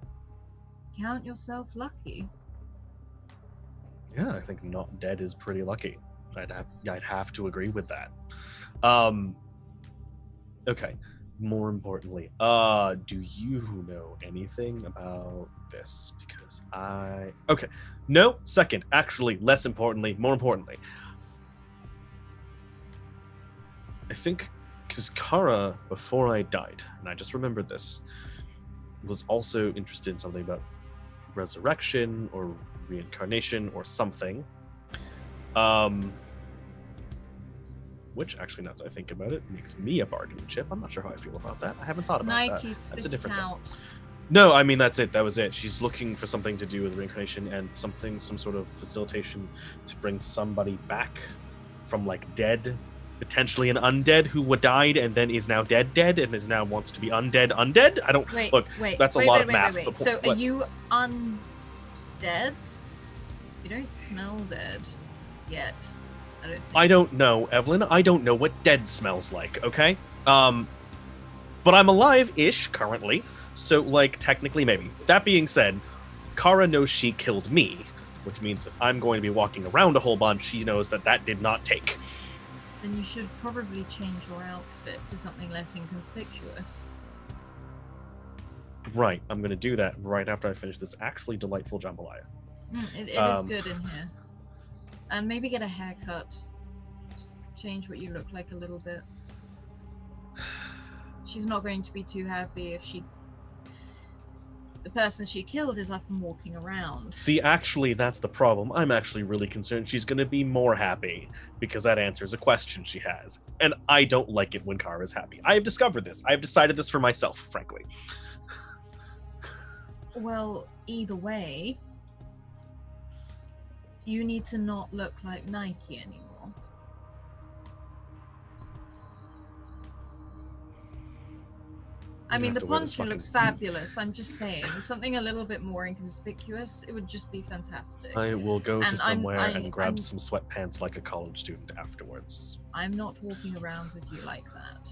count yourself lucky. Yeah, I think not dead is pretty lucky. I'd have to agree with that. Okay. More importantly, do you know anything about this? Because no, second, actually, less importantly, more importantly, I think because Kara, before I died, and I just remembered this, was also interested in something about resurrection or reincarnation or something. Which actually, now that I think about it, makes me a bargaining chip. I'm not sure how I feel about that. I haven't thought about that. Nike spit it out. No, I mean, that's it. That was it. She's looking for something to do with reincarnation and some sort of facilitation to bring somebody back from like dead, potentially an undead who died and then is now dead and is now wants to be undead. I don't look. That's a lot of math. Wait. So are you undead? You don't smell dead yet. I don't know, Evelyn. I don't know what dead smells like, okay? But I'm alive-ish currently, so, like, technically maybe. That being said, Kara knows she killed me, which means if I'm going to be walking around a whole bunch, she knows that did not take. Then you should probably change your outfit to something less inconspicuous. Right, I'm going to do that right after I finish this actually delightful jambalaya. It is good in here. And maybe get a haircut. Just change what you look like a little bit. She's not going to be too happy if the person she killed is up and walking around. See, actually, that's the problem. I'm actually really concerned she's going to be more happy because that answers a question she has. And I don't like it when Kara's happy. I have discovered this. I have decided this for myself, frankly. Well, either way, you need to not look like Nike anymore. I mean, the poncho looks fabulous. I'm just saying, something a little bit more inconspicuous, it would just be fantastic. I will go to somewhere and grab some sweatpants like a college student afterwards. I'm not walking around with you like that.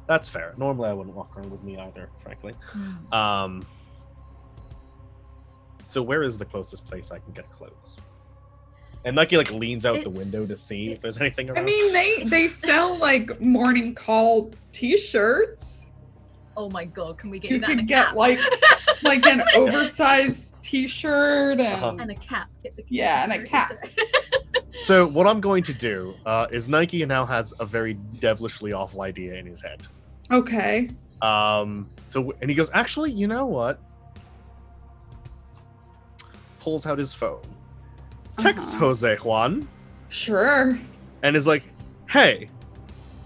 That's fair. Normally I wouldn't walk around with me either, frankly. So where is the closest place I can get clothes? And Nike like leans out the window to see if there's anything around. I mean, they sell like morning call t-shirts. Oh my god, can we get you that and a get cap? like an oversized t-shirt and a cap. And a cap. So what I'm going to do is Nike now has a very devilishly awful idea in his head. Okay. And he goes, actually, you know what? Pulls out his phone. Texts Jose Juan. Sure. And is like, hey,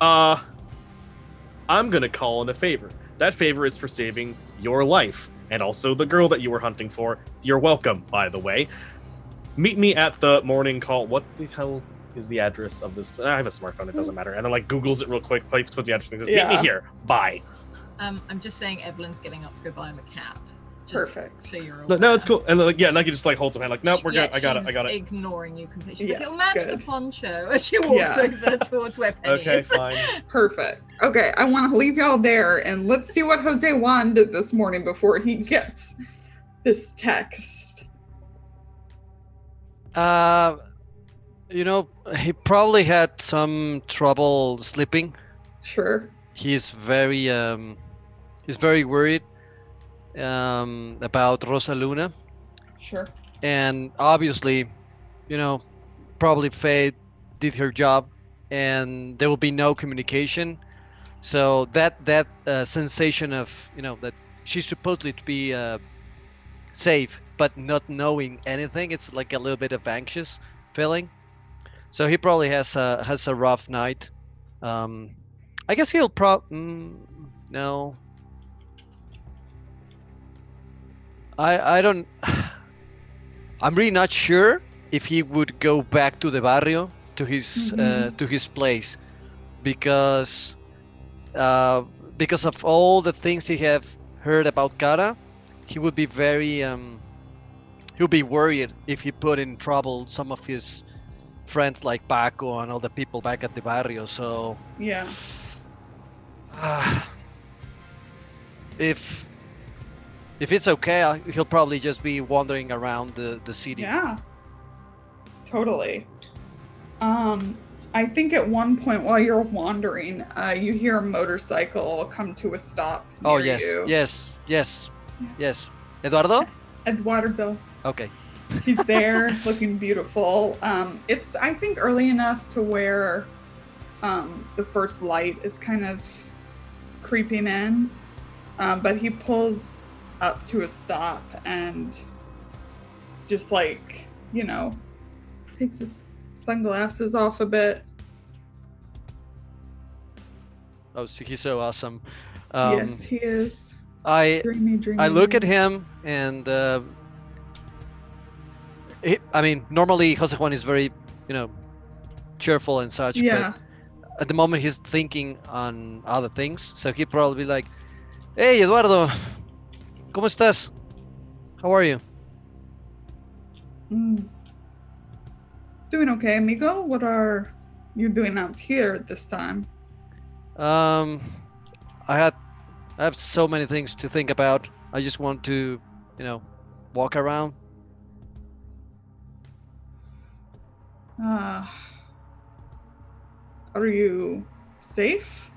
I'm gonna call in a favor. That favor is for saving your life and also the girl that you were hunting for. You're welcome, by the way. Meet me at the morning call. What the hell is the address of this? I have a smartphone, it doesn't matter. And then like Googles it real quick, puts the address and says, meet me here. Bye. I'm just saying Evelyn's getting up to go buy him a cap. Perfect. So you're aware. No, it's cool. And like, yeah, Nike just like holds her hand like, nope, we're good. I got it. Ignoring you completely. She's Yes, like, it'll match good. the poncho as she walks over towards where Penny Okay, is. fine. Perfect. Okay, I want to leave y'all there and let's see what Jose Juan did this morning before he gets this text. He probably had some trouble sleeping. Sure. he's very worried about Rosa Luna, Sure. and obviously, you know, probably Faye did her job, and there will be no communication. So that sensation of, that she's supposedly to be safe, but not knowing anything, it's like a little bit of anxious feeling. So he probably has a rough night. I guess he'll no. I don't. I'm really not sure if he would go back to the barrio, to his place, because of all the things he have heard about Cara, he would be very he'll be worried if he put in trouble some of his friends like Paco and all the people back at the barrio. So Yeah. if it's okay, he'll probably just be wandering around the city. Yeah. Totally. I think at one point while you're wandering, you hear a motorcycle come to a stop. Oh, near yes, you. yes. Eduardo? Eduardo. Okay. He's there looking beautiful. It's, I think, early enough to where the first light is kind of creeping in. But he pulls up to a stop and just like, takes his sunglasses off a bit. Oh, so he's so awesome. Yes, he is. I Dreamy. look at him and normally Jose Juan is very, cheerful and such. Yeah. But at the moment he's thinking on other things, so he'd probably be like, "Hey, Eduardo, ¿cómo estás? How are you?" Doing okay, amigo. What are you doing out here at this time? I have so many things to think about. I just want to, walk around. Are you safe?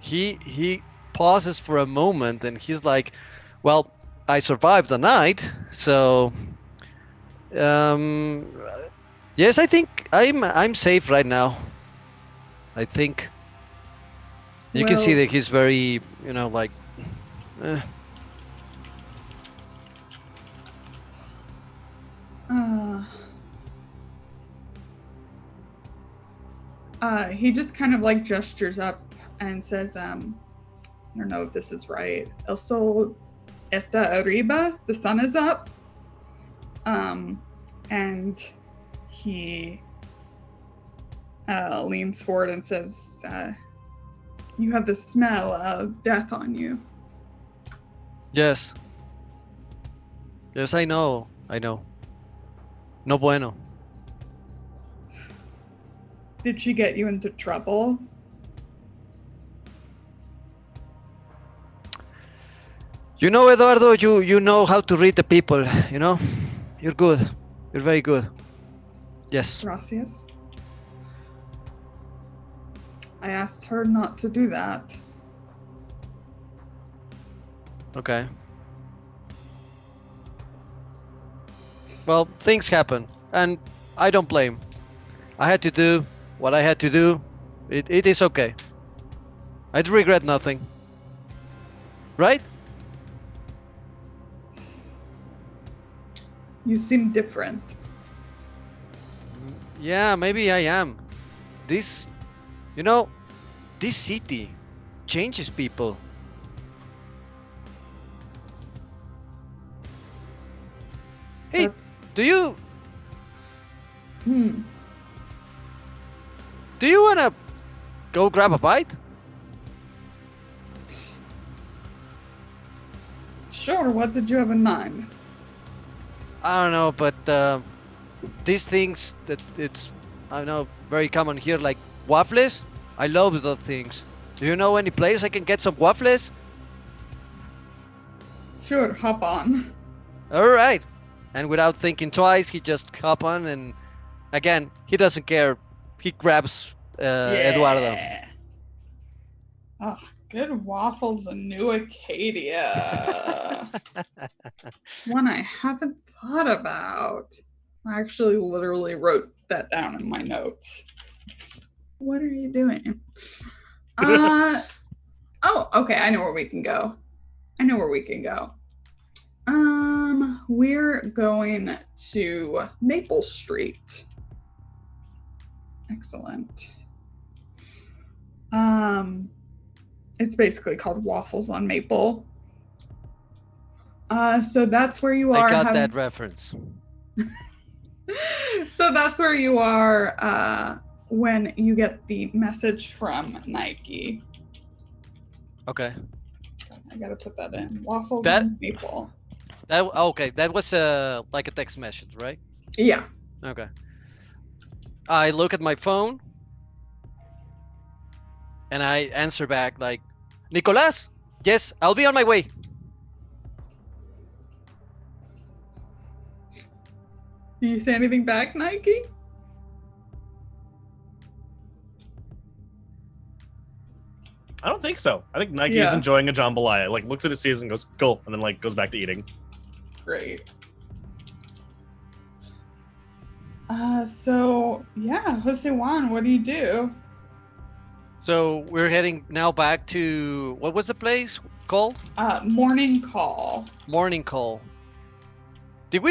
He pauses for a moment and he's like, "Well, I survived the night, so yes, I think I'm safe right now. I think." You can see Well- that he's very, like He just kind of like gestures up and says, I don't know if this is right. El sol está arriba. The sun is up. And he leans forward and says, you have the smell of death on you. Yes. Yes, I know. No bueno. Did she get you into trouble? Eduardo, you know how to read the people, You're good. You're very good. Yes. Gracias. I asked her not to do that. Okay. Well, things happen, and I don't blame. I had to do what I had to do. It is okay. I regret nothing. Right? You seem different. Yeah, maybe I am. This city changes people. Hey, do you wanna go grab a bite? Sure, what did you have in mind? I don't know, but these things that it's, I know, very common here, like waffles. I love those things. Do you know any place I can get some waffles? Sure, hop on. All right. And without thinking twice, he just hop on, and again, he doesn't care he grabs Eduardo. Oh, good waffles in New Acadia. It's one I haven't thought about. I actually literally wrote that down in my notes. What are you doing? Oh, okay. I know where we can go. We're going to Maple Street. Excellent. It's basically called Waffles on Maple. So that's where you are. I got that reference. So that's where you are when you get the message from Nike. Okay. I gotta put that in. Waffles That- on Maple. Okay, that was like a text message, right? Yeah. Okay. I look at my phone and I answer back like, Nicolas, yes, I'll be on my way. Do you say anything back, Nike? I don't think so. I think Nike is enjoying a jambalaya. Like, looks at his season, goes, cool, and then, like, goes back to eating. Great. So, yeah, Jose Juan, what do you do? So we're heading now back to, what was the place called? Morning Call. Morning Call. Did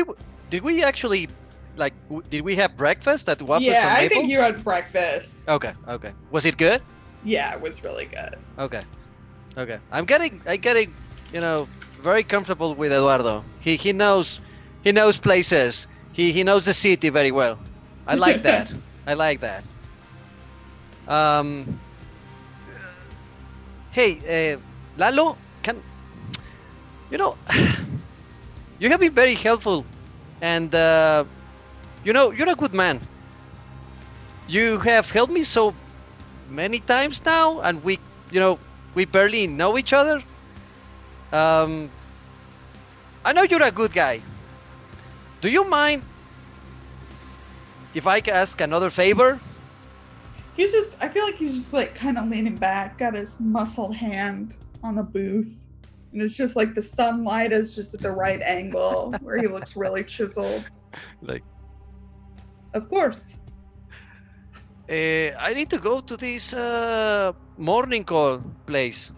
we actually, like, did we have breakfast at Waffles Yeah, on I Maple? think you had breakfast. Okay. Was it good? Yeah, it was really good. Okay. I'm getting, very comfortable with Eduardo. He knows places. He knows the city very well. I like that. Hey, Lalo, you have been very helpful, and you're a good man. You have helped me so many times now, and we barely know each other. I know you're a good guy. Do you mind if I ask another favor? I feel like he's just like kind of leaning back, got his muscled hand on the booth. And it's just like the sunlight is just at the right angle where he looks really chiseled. Like, of course. I need to go to this morning call place.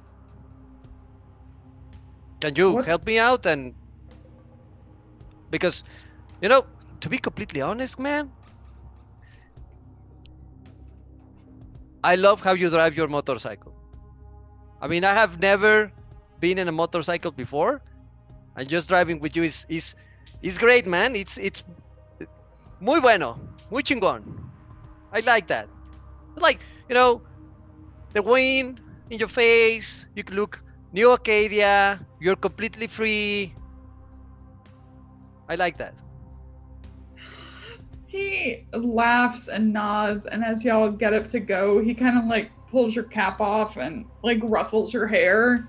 Can you help me out? And because, to be completely honest, man, I love how you drive your motorcycle. I mean, I have never been in a motorcycle before, and just driving with you is great, man. It's muy bueno, muy chingón. I like that. Like, the wind in your face, you can look New Acadia, you're completely free. I like that. He laughs and nods, and as y'all get up to go, he kind of like pulls your cap off and like ruffles your hair.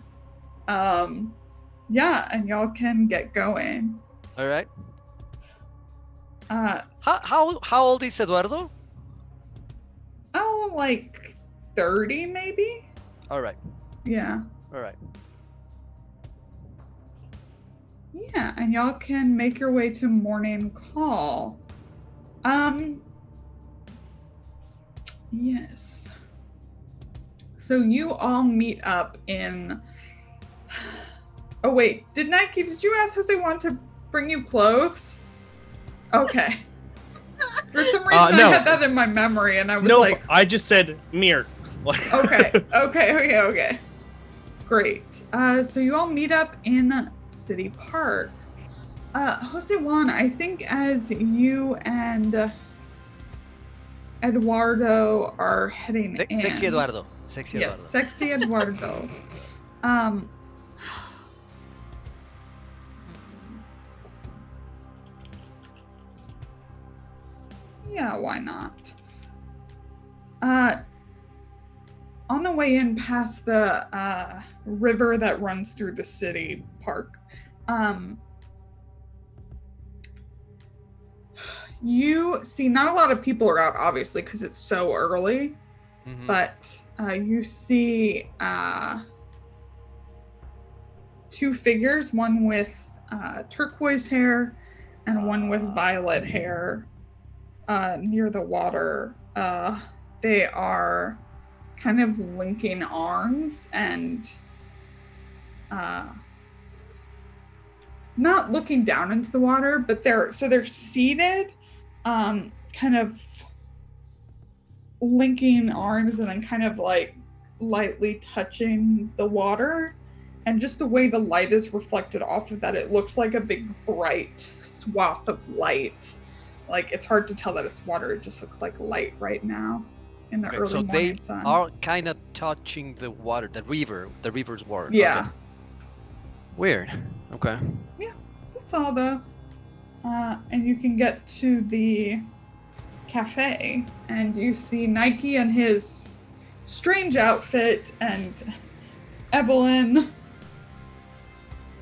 Yeah, and y'all can get going. All right. How old is Eduardo? Oh, like 30 maybe? All right. Yeah. All right. Yeah, and y'all can make your way to morning call. Yes. So you all meet up in... Oh, wait. Did you ask Jose Juan to bring you clothes? Okay. For some reason, no. I had that in my memory, and I was like... I just said mirror. Okay. Great. So you all meet up in City Park. Jose Juan, I think as you and Eduardo are heading in... Sexy Eduardo. Yes, sexy Eduardo. Yeah, why not? On the way in past the river that runs through the city park, you see not a lot of people are out, obviously, because it's so early. Mhm. But you see two figures, one with turquoise hair and one with violet hair near the water. They are kind of linking arms and not looking down into the water, but they're seated, kind of linking arms and then kind of like lightly touching the water. And just the way the light is reflected off of that, it looks like a big bright swath of light. Like it's hard to tell that it's water, it just looks like light right now in the Okay, early so morning they sun. are kind of touching the water, the river's water. Yeah. Okay. Weird. Okay. That's all the and you can get to the cafe and you see Nike and his strange outfit and Evelyn.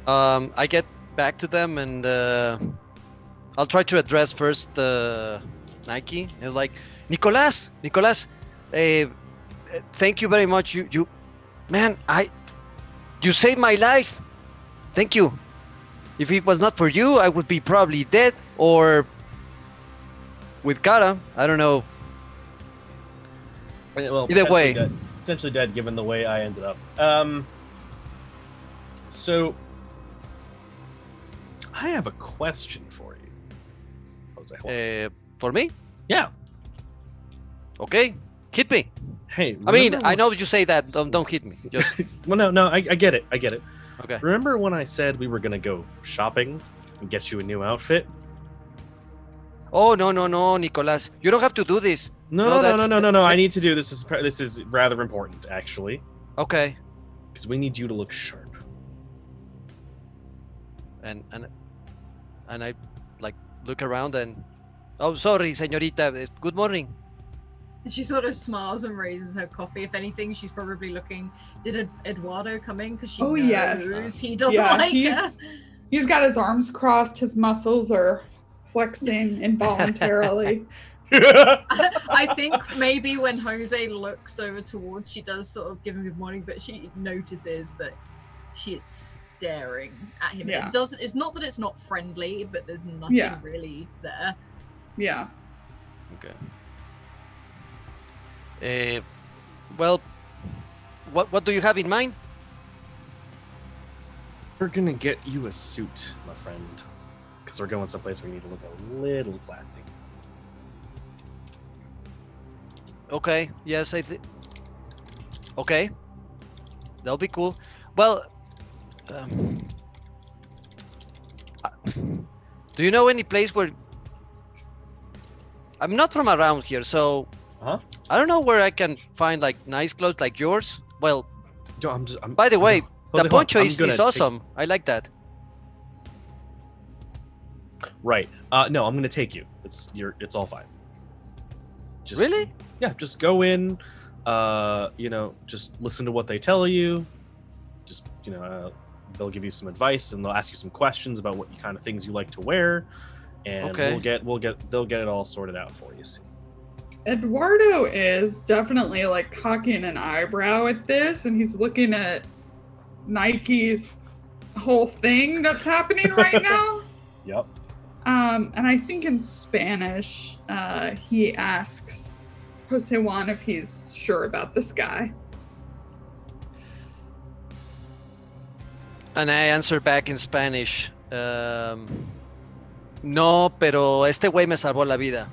I get back to them and I'll try to address first Nike and like Nicolas, thank you very much. You man, you saved my life. Thank you. If it was not for you, I would be probably dead or with Cara. I don't know. Well, Either way. potentially dead given the way I ended up. So I have a question for you, Jose Juan. For me? Yeah. Okay. Hit me. Hey. I mean, remember I know you say that. Don't hit me. Just Well, no, I get it. okay. Remember when I said we were gonna go shopping and get you a new outfit? Oh no, Nicolas. You don't have to do this. No. that's- I need to do this. This is rather important, actually, Okay. because we need you to look sharp. And I like look around and oh sorry, señorita. Good morning. She sort of smiles and raises her coffee. If anything, she's probably looking. Did Eduardo come in? Because she knows Yes. he doesn't like her. He's got his arms crossed, his muscles are flexing involuntarily. I think maybe when Jose looks over towards, she does sort of give him good morning, but she notices that she is staring at him. Yeah. It doesn't. It's not that it's not friendly, but there's nothing really there. Yeah. Okay. Well, what do you have in mind? We're gonna get you a suit, my friend, because we're going someplace where you need to look a little classy. Okay. Yes, I think. Okay. That'll be cool. Well, do you know any place where? I'm not from around here, so I don't know where I can find like nice clothes like yours. Well, by the way, the poncho is awesome. I like that. Right. No, I'm gonna take you. It's all fine. Just, Really? Yeah. Just go in. Just listen to what they tell you. Just they'll give you some advice and they'll ask you some questions about what kind of things you like to wear, and Okay. they'll get it all sorted out for you soon. Eduardo is definitely like cocking an eyebrow at this, and he's looking at Nike's whole thing that's happening right now. Yep. And I think in Spanish, he asks Jose Juan if he's sure about this guy. And I answer back in Spanish. No, pero este güey me salvó la vida.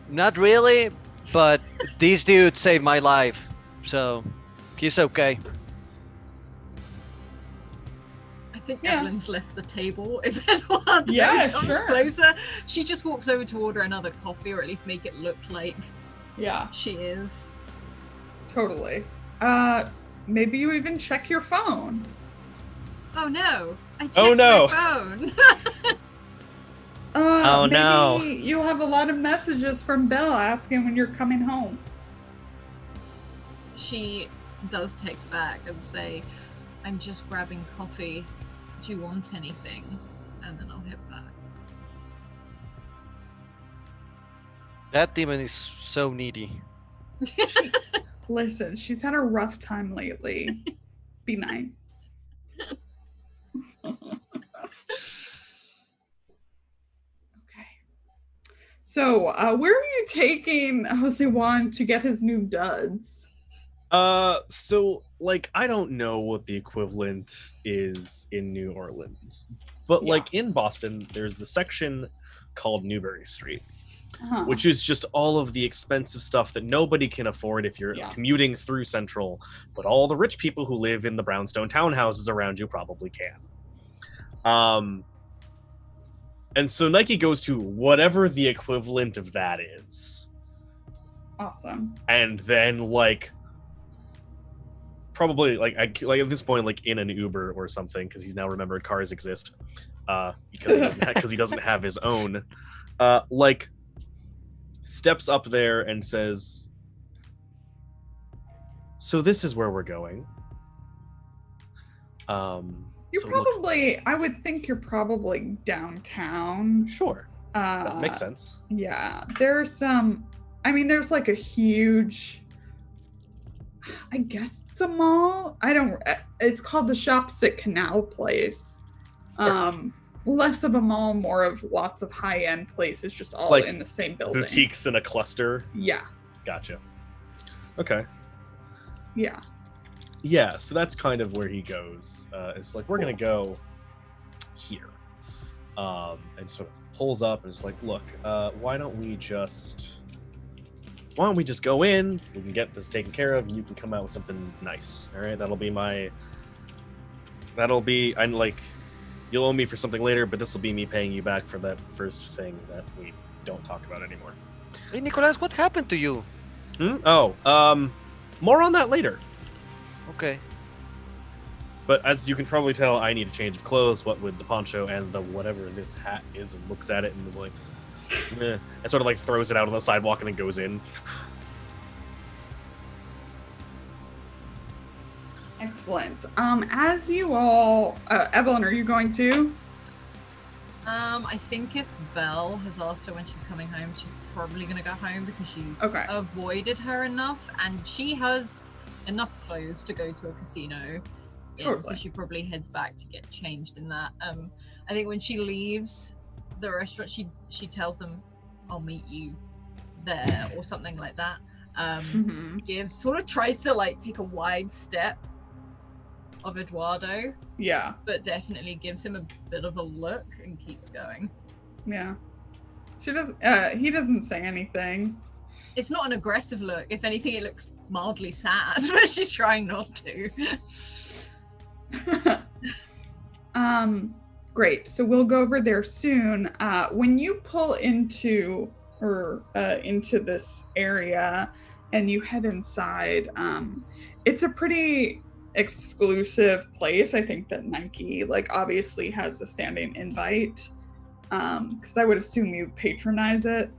Not really, but this dude saved my life, so he's okay. I think Yeah. Evelyn's left the table. If Eduardo Yeah, comes sure. closer, she just walks over to order another coffee, or at least make it look like Yeah, she is. totally. Maybe you even check your phone. Oh no! I checked Oh, no. my phone. Oh, Maybe no. you have a lot of messages from Belle asking when you're coming home. She does text back and say, "I'm just grabbing coffee. Do you want anything?" And then I'll head back. That demon is so needy. Listen, she's had a rough time lately. Be nice. Okay. So, where are you taking Jose Juan to get his new duds? So like I don't know what the equivalent is in New Orleans, but Yeah. like in Boston, there's a section called Newbury Street, Uh-huh. which is just all of the expensive stuff that nobody can afford if you're Yeah. commuting through Central, but all the rich people who live in the brownstone townhouses around you probably can. And so Nike goes to whatever the equivalent of that is. Awesome. And then like probably like at this point like in an Uber or something, because he's now remembered cars exist, because he doesn't have his own, like steps up there and says, so this is where we're going. You're so probably, I would think you're probably downtown. sure, that makes sense. Yeah, there's some, I mean, there's like a huge, I guess it's a mall. It's called the Shops at Canal Place. Less of a mall, more of lots of high-end places, just all Like in the same building. Boutiques in a cluster. Yeah. Gotcha. Okay. Yeah. Yeah, so that's kind of where he goes. It's like, we're going to go here. And sort of pulls up and is like, look, why don't we just go in, we can get this taken care of, and you can come out with something nice. All right, I'm like, you'll owe me for something later, but this will be me paying you back for that first thing that we don't talk about anymore. Hey, Nicolas, what happened to you? More on that later. Okay. But as you can probably tell, I need a change of clothes, what with the poncho and the whatever this hat is, and looks at it and is like, and sort of like throws it out on the sidewalk and then goes in. Excellent. As you all, Evelyn, are you going to? I think if Belle has asked her when she's coming home, she's probably going to go home because she's avoided her enough, and she has enough clothes to go to a casino. Totally. So she probably heads back to get changed in that. I think when she leaves the restaurant, she tells them, "I'll meet you there," or something like that. Tries to like take a wide step of Eduardo. Yeah. But definitely gives him a bit of a look and keeps going. Yeah. She doesn't. He doesn't say anything. It's not an aggressive look. If anything, it looks mildly sad, but she's trying not to. Great. So we'll go over there soon. When you pull into this area and you head inside, it's a pretty exclusive place. I think that Nike obviously has a standing invite, because I would assume you patronize it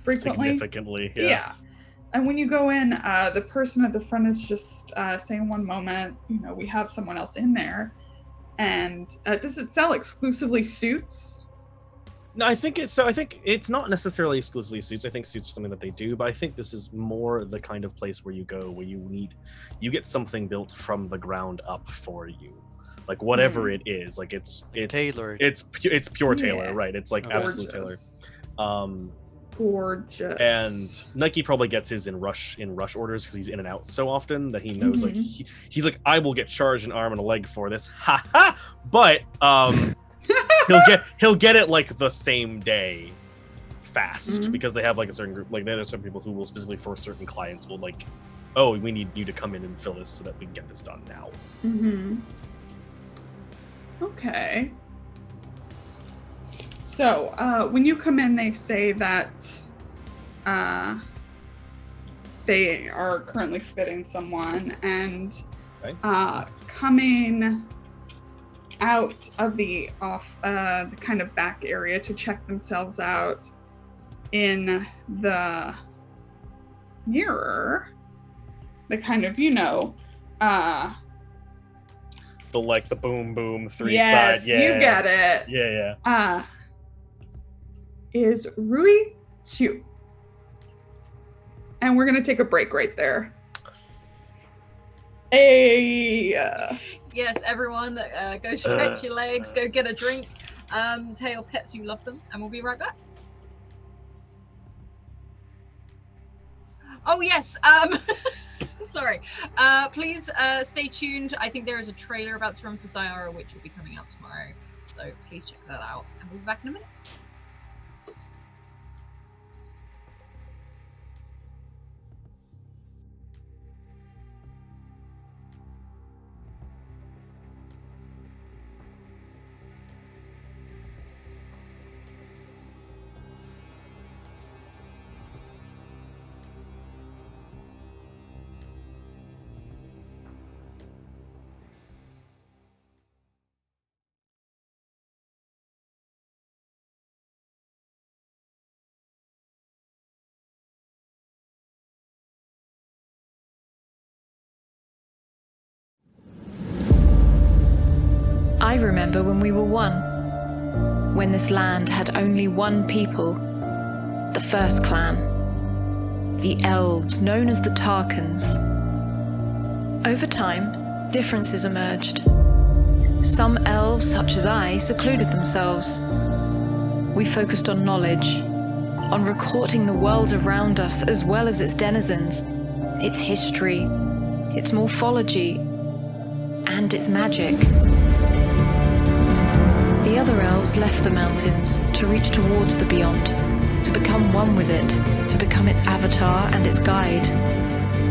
frequently. Significantly, yeah. And when you go in, the person at the front is just saying, "One moment, we have someone else in there." And does it sell exclusively suits? No, I think it's not necessarily exclusively suits. I think suits are something that they do, but I think this is more the kind of place where you go where you get something built from the ground up for you, like whatever it is. Like it's tailored. It's pure tailor, Yeah. right? It's like absolute tailor. Gorgeous. And Nike probably gets his in rush orders because he's in and out so often that he knows like he's like, I will get charged an arm and a leg for this, ha ha. But he'll get it like the same day, fast, because they have like a certain group. Like there's some people who will specifically for certain clients will like, oh, we need you to come in and fill this so that we can get this done now. Okay. So when you come in, they say that they are currently fitting someone, and coming out of the kind of back area to check themselves out in the mirror, the kind of the boom boom three yes, side. Yeah, you get it. Yeah. Is Rui Chu. And we're going to take a break right there. Hey! Yes, everyone, go stretch your legs, go get a drink, tell your pets you love them, and we'll be right back. Oh, yes, sorry. Please stay tuned. I think there is a trailer about to run for Zyara, which will be coming out tomorrow. So please check that out, and we'll be back in a minute. I remember when we were one, when this land had only one people, the first clan, the elves known as the Tarkans. Over time, differences emerged. Some elves, such as I, secluded themselves. We focused on knowledge, on recording the world around us as well as its denizens, its history, its morphology, and its magic. The other elves left the mountains to reach towards the beyond, to become one with it, to become its avatar and its guide.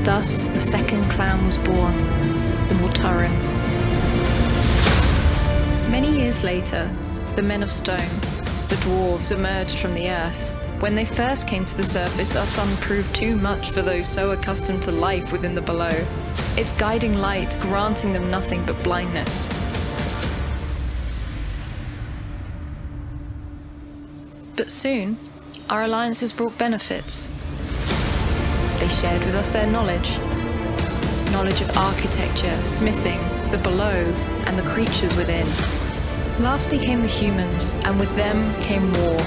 Thus, the second clan was born, the Mortaran. Many years later, the Men of Stone, the dwarves, emerged from the earth. When they first came to the surface, our sun proved too much for those so accustomed to life within the below, its guiding light granting them nothing but blindness. But soon, our alliances brought benefits. They shared with us their knowledge of architecture, smithing, the below, and the creatures within. Lastly came the humans, and with them came war.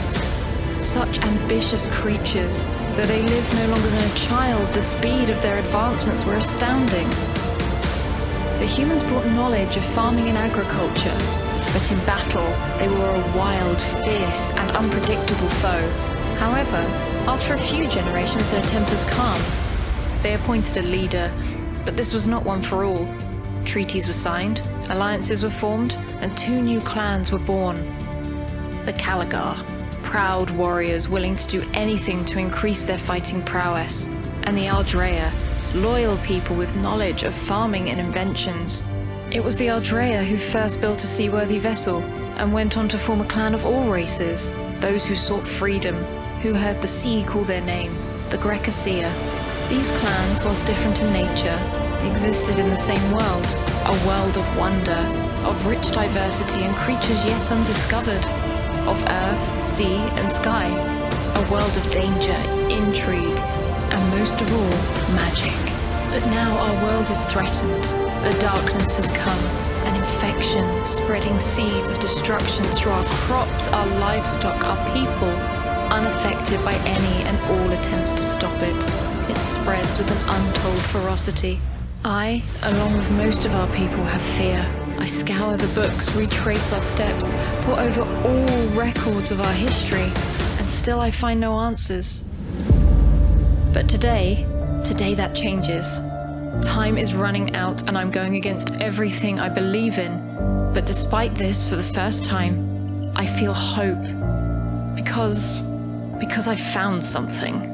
Such ambitious creatures, though they lived no longer than a child, the speed of their advancements were astounding. The humans brought knowledge of farming and agriculture, but in battle, they were a wild, fierce, and unpredictable foe. However, after a few generations, their tempers calmed. They appointed a leader, but this was not one for all. Treaties were signed, alliances were formed, and 2 new clans were born. The Caligar, proud warriors willing to do anything to increase their fighting prowess, and the Aldrea, loyal people with knowledge of farming and inventions. It was the Aldrea who first built a seaworthy vessel, and went on to form a clan of all races, those who sought freedom, who heard the sea call their name, the Grecasia. These clans, whilst different in nature, existed in the same world, a world of wonder, of rich diversity and creatures yet undiscovered, of earth, sea, and sky, a world of danger, intrigue, and most of all, magic. But now our world is threatened. A darkness has come, an infection, spreading seeds of destruction through our crops, our livestock, our people, unaffected by any and all attempts to stop it. It spreads with an untold ferocity. I, along with most of our people, have fear. I scour the books, retrace our steps, pore over all records of our history, and still I find no answers. But today that changes. Time is running out and I'm going against everything I believe in. But despite this, for the first time, I feel hope. Because I found something.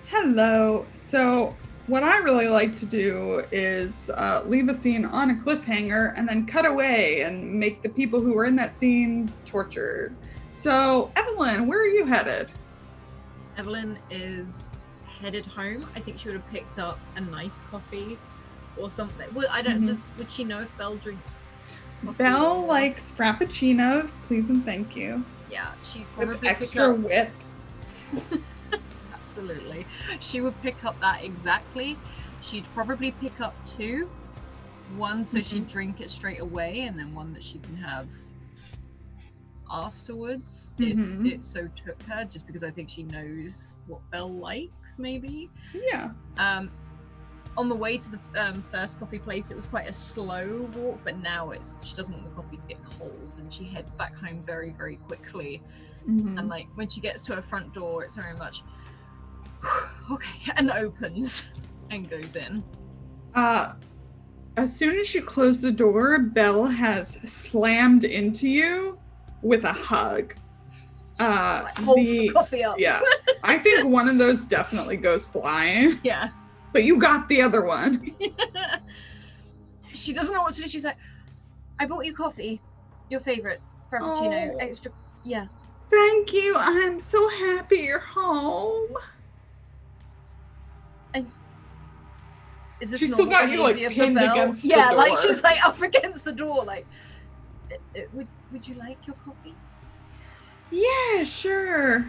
Hello. So, what I really like to do is leave a scene on a cliffhanger and then cut away and make the people who were in that scene tortured. So, Evelyn, where are you headed? Evelyn is headed home. I think she would have picked up a nice coffee or something. Well, I don't would she know if Belle drinks coffee? Belle likes frappuccinos, please and thank you. Yeah, she'd probably With extra whip. Absolutely. She would pick up that exactly. She'd probably pick up 2. One so she'd drink it straight away, and then one that she can have afterwards if it so took her, just because I think she knows what Belle likes, maybe. Yeah. On the way to the first coffee place, it was quite a slow walk, but now she doesn't want the coffee to get cold, and she heads back home very, very quickly. And like when she gets to her front door, it's very much okay, and opens and goes in. As soon as you close the door, Belle has slammed into you with a hug. Holds the coffee up. Yeah, I think one of those definitely goes flying. Yeah. But you got the other one. She doesn't know what to do. She's like, I bought you coffee. Your favorite. Frappuccino. Extra. Yeah. Thank you. I'm so happy you're home. Is this she still got you like pinned against the door. Yeah, like she's like up against the door. Like, would you like your coffee? Yeah, sure.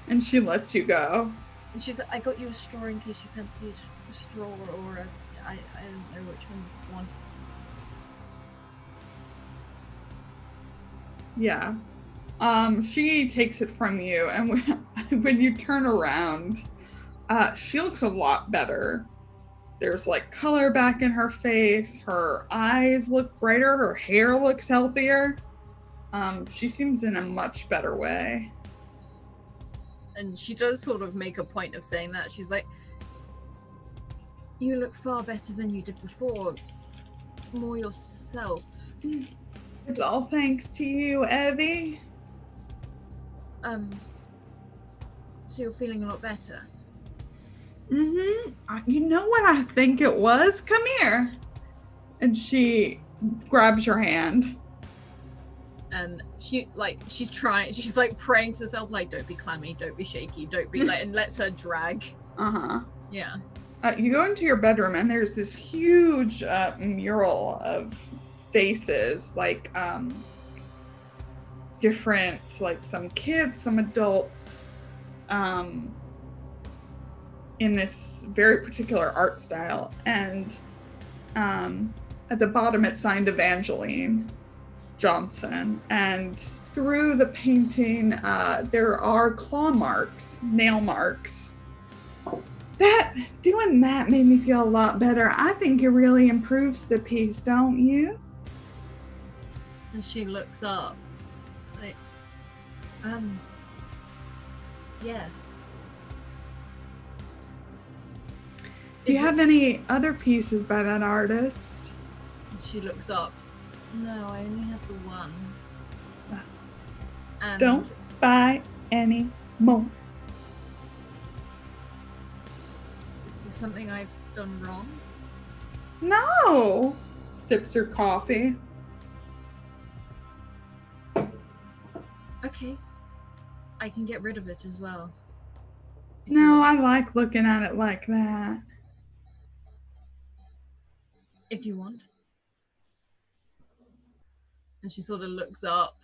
And she lets you go. And she's like, I got you a straw in case you fancied a straw or I don't know which one you want. Yeah. She takes it from you, and when you turn around, she looks a lot better. There's like color back in her face, her eyes look brighter, her hair looks healthier. She seems in a much better way. And she does sort of make a point of saying that. She's like, you look far better than you did before. More yourself. It's all thanks to you, Evie. So you're feeling a lot better? You know what I think it was? Come here. And she grabs your hand. And she's like praying to herself, like, don't be clammy, don't be shaky, don't be like, and lets her drag. Yeah. You go into your bedroom and there's this huge mural of faces, like different, like some kids, some adults, in this very particular art style. And at the bottom it's signed Evangeline Johnson, and through the painting there are claw marks, nail marks. Doing that made me feel a lot better. I think it really improves the piece, don't you? And she looks up like, yes. Do you have any other pieces by that artist? And she looks up. No, I only have the one. And don't buy any more. Is there something I've done wrong? No. Sips her coffee. Okay. I can get rid of it as well. No, I like looking at it like that. If you want. And she sort of looks up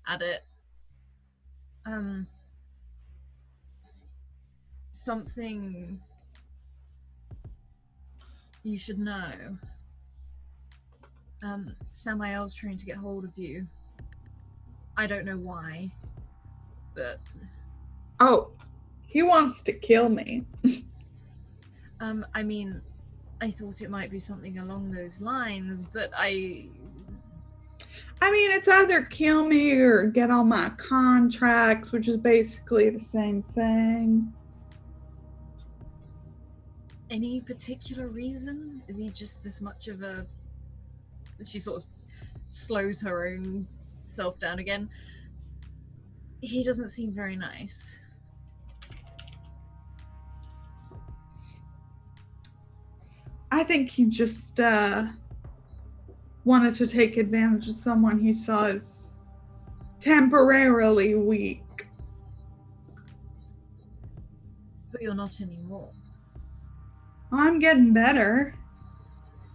at it. Something you should know. Samael's trying to get hold of you. I don't know why, but... Oh, he wants to kill me. I mean, I thought it might be something along those lines, but I mean, it's either kill me or get all my contracts, which is basically the same thing. Any particular reason? Is he just this much of a... She sort of slows her own self down again. He doesn't seem very nice. I think he just wanted to take advantage of someone he saw as temporarily weak. But you're not anymore. I'm getting better.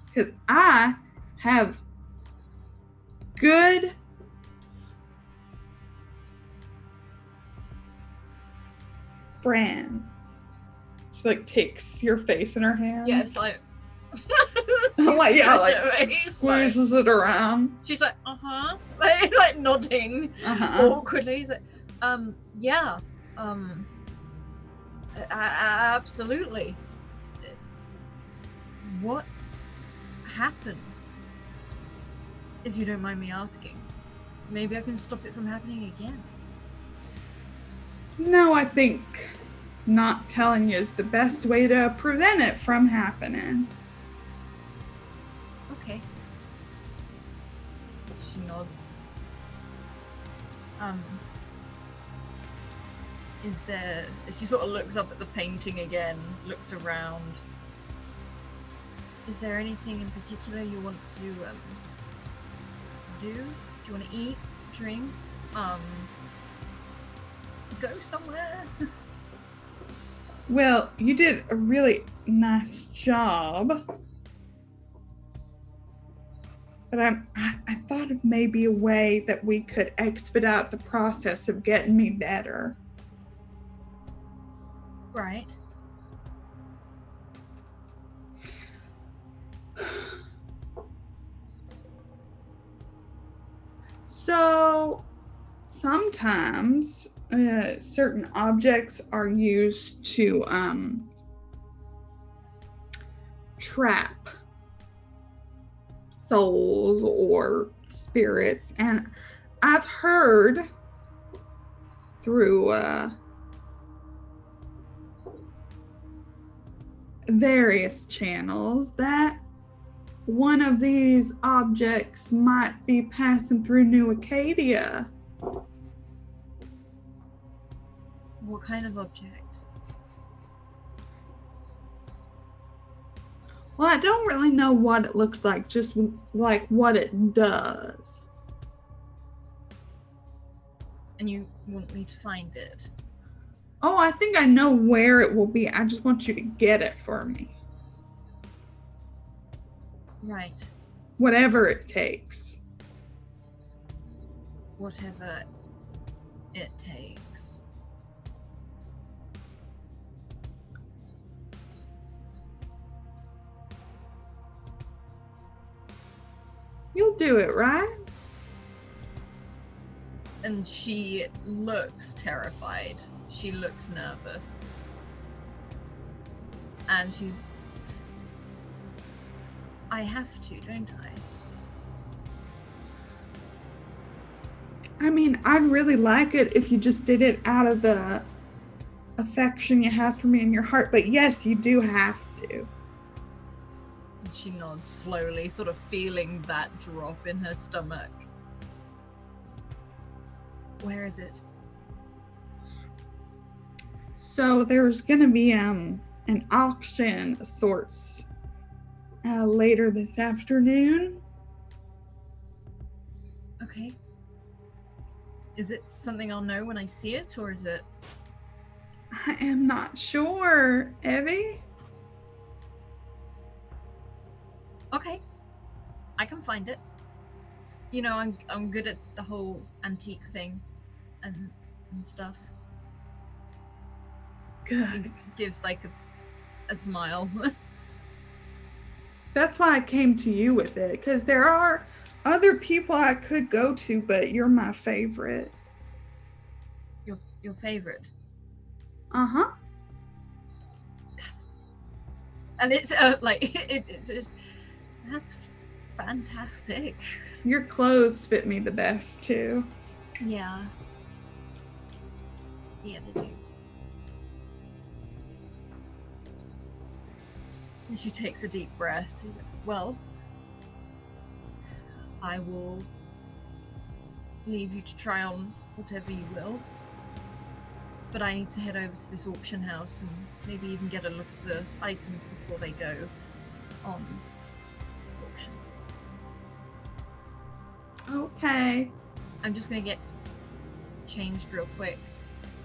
Because I have good friends. She like takes your face in her hand. Yeah, it's like squeezes it around. She's like, like nodding awkwardly. He's like, yeah, absolutely. What happened? If you don't mind me asking, maybe I can stop it from happening again. No, I think not telling you is the best way to prevent it from happening. Okay. She nods. She sort of looks up at the painting again, looks around. Is there anything in particular you want to do? Do you want to eat, drink, go somewhere? Well, you did a really nice job. But I thought of maybe a way that we could expedite the process of getting me better. Right. So sometimes certain objects are used to trap souls or spirits, and I've heard through various channels that one of these objects might be passing through New Acadia. What kind of object? Well, I don't really know what it looks like, just like what it does. And you want me to find it? Oh, I think I know where it will be. I just want you to get it for me. Right. Whatever it takes. Whatever it takes. You'll do it, right? And she looks terrified. She looks nervous. And she's... I have to, don't I? I mean, I'd really like it if you just did it out of the affection you have for me in your heart, but yes, you do have to. And she nods slowly, sort of feeling that drop in her stomach. Where is it? So there's gonna be an auction of sorts later this afternoon. Okay. Is it something I'll know when I see it, or is it... I am not sure, Evie. Okay. I can find it. You know, I'm good at the whole antique thing and stuff. Good. Gives like a smile. That's why I came to you with it, because there are other people I could go to, but you're my favorite. Your favorite? Uh-huh. And it's like it's just, that's fantastic. Your clothes fit me the best too. Yeah. Yeah, they do. And she takes a deep breath. She's like, well, I will leave you to try on whatever you will. But I need to head over to this auction house and maybe even get a look at the items before they go on auction. Okay. I'm just gonna get changed real quick.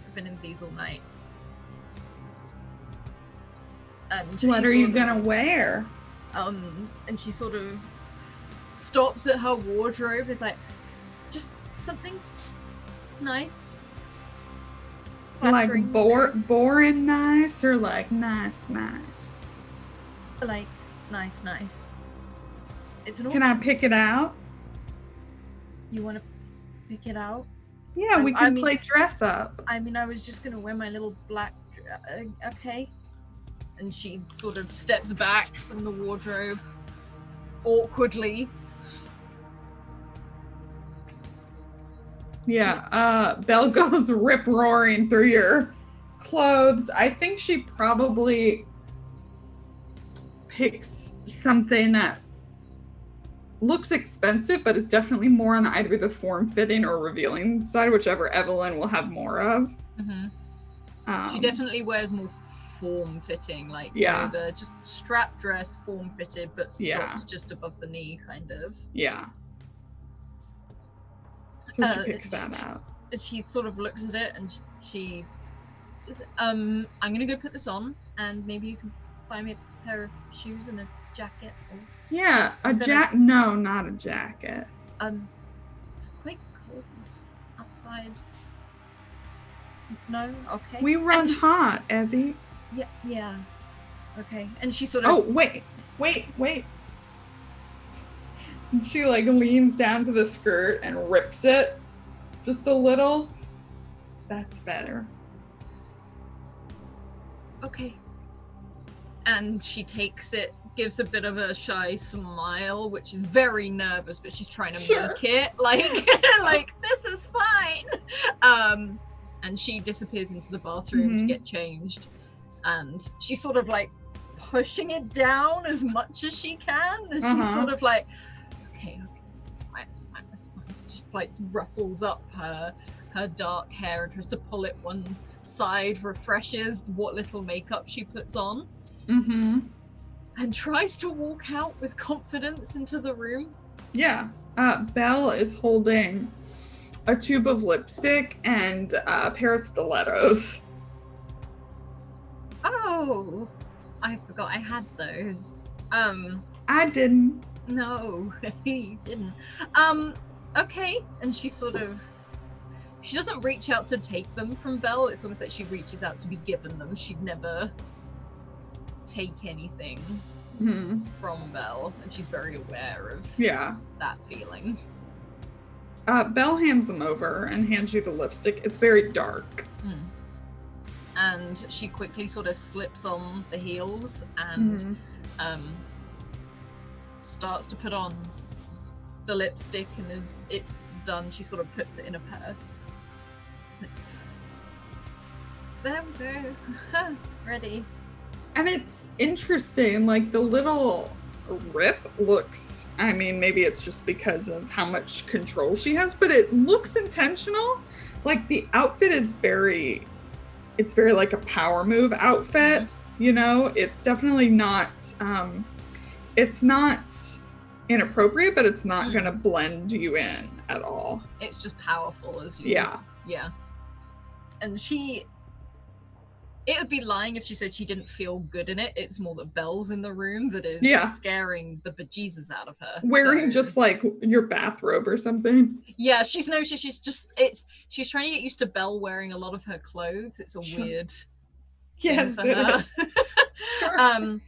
I've been in these all night. What are you gonna wear? And she sort of stops at her wardrobe. Is like, just something nice. Like Flattering. boring nice or like nice? Like nice. It's an. Can I pick it out? You want to pick it out? Yeah, we can play dress up. I mean, I was just gonna wear my little black. Okay. And she sort of steps back from the wardrobe awkwardly. Yeah, Belle goes rip roaring through your clothes. I think she probably picks something that looks expensive, but it's definitely more on either the form-fitting or revealing side, whichever Evelyn will have more of. She definitely wears more form-fitting, like the just strap dress, form-fitted, but stops just above the knee, kind of. Yeah. So she picks that out. She sort of looks at it and she says, I'm gonna go put this on, and maybe you can find me a pair of shoes and a jacket. Or yeah, no, not a jacket. It's quite cold outside. No? Okay. We run hot, Evie. Yeah. Okay. And she sort of... Oh, wait. And she like leans down to the skirt and rips it just a little. That's better. Okay. And she takes it, gives a bit of a shy smile, which is very nervous, but she's trying to make it like this is fine. And she disappears into the bathroom to get changed. And she's sort of like pushing it down as much as she can. And she's sort of like, okay, it's fine. Just like ruffles up her dark hair and tries to pull it one side, refreshes what little makeup she puts on. And tries to walk out with confidence into the room. Yeah. Belle is holding a tube of lipstick and a pair of stilettos. Oh, I forgot I had those. I didn't. No, he didn't. Okay. And she doesn't reach out to take them from Belle. It's almost like she reaches out to be given them. She'd never take anything from Belle, and she's very aware of that feeling. Belle hands them over and hands you the lipstick. It's very dark. And she quickly sort of slips on the heels and starts to put on the lipstick, and as it's done, she sort of puts it in a purse. There we go. Ready. And it's interesting, like the little rip looks, I mean, maybe it's just because of how much control she has, but it looks intentional. Like the outfit is it's very like a power move outfit, you know? It's definitely not, it's not inappropriate, but it's not gonna blend you in at all. It's just powerful as you... Yeah. And it would be lying if she said she didn't feel good in it. It's more that Belle's in the room that is scaring the bejesus out of her. Wearing just like your bathrobe or something. Yeah, she's noticed she's trying to get used to Belle wearing a lot of her clothes. It's a weird thing for her.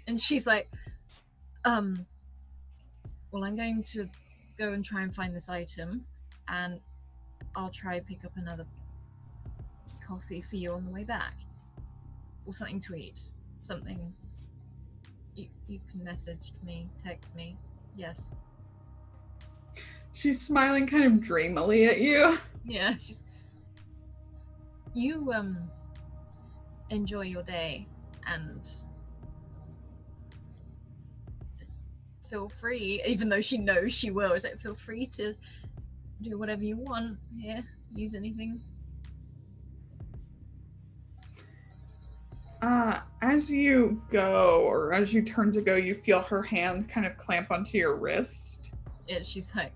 And she's like, well, I'm going to go and try and find this item, and I'll try and pick up another coffee for you on the way back. Or something to eat. Something you can message me, text me. Yes. She's smiling kind of dreamily at you. Yeah, you enjoy your day and feel free, even though she knows she will, is like, feel free to do whatever you want here. Use anything. As you go, or as you turn to go, you feel her hand kind of clamp onto your wrist. Yeah, she's like,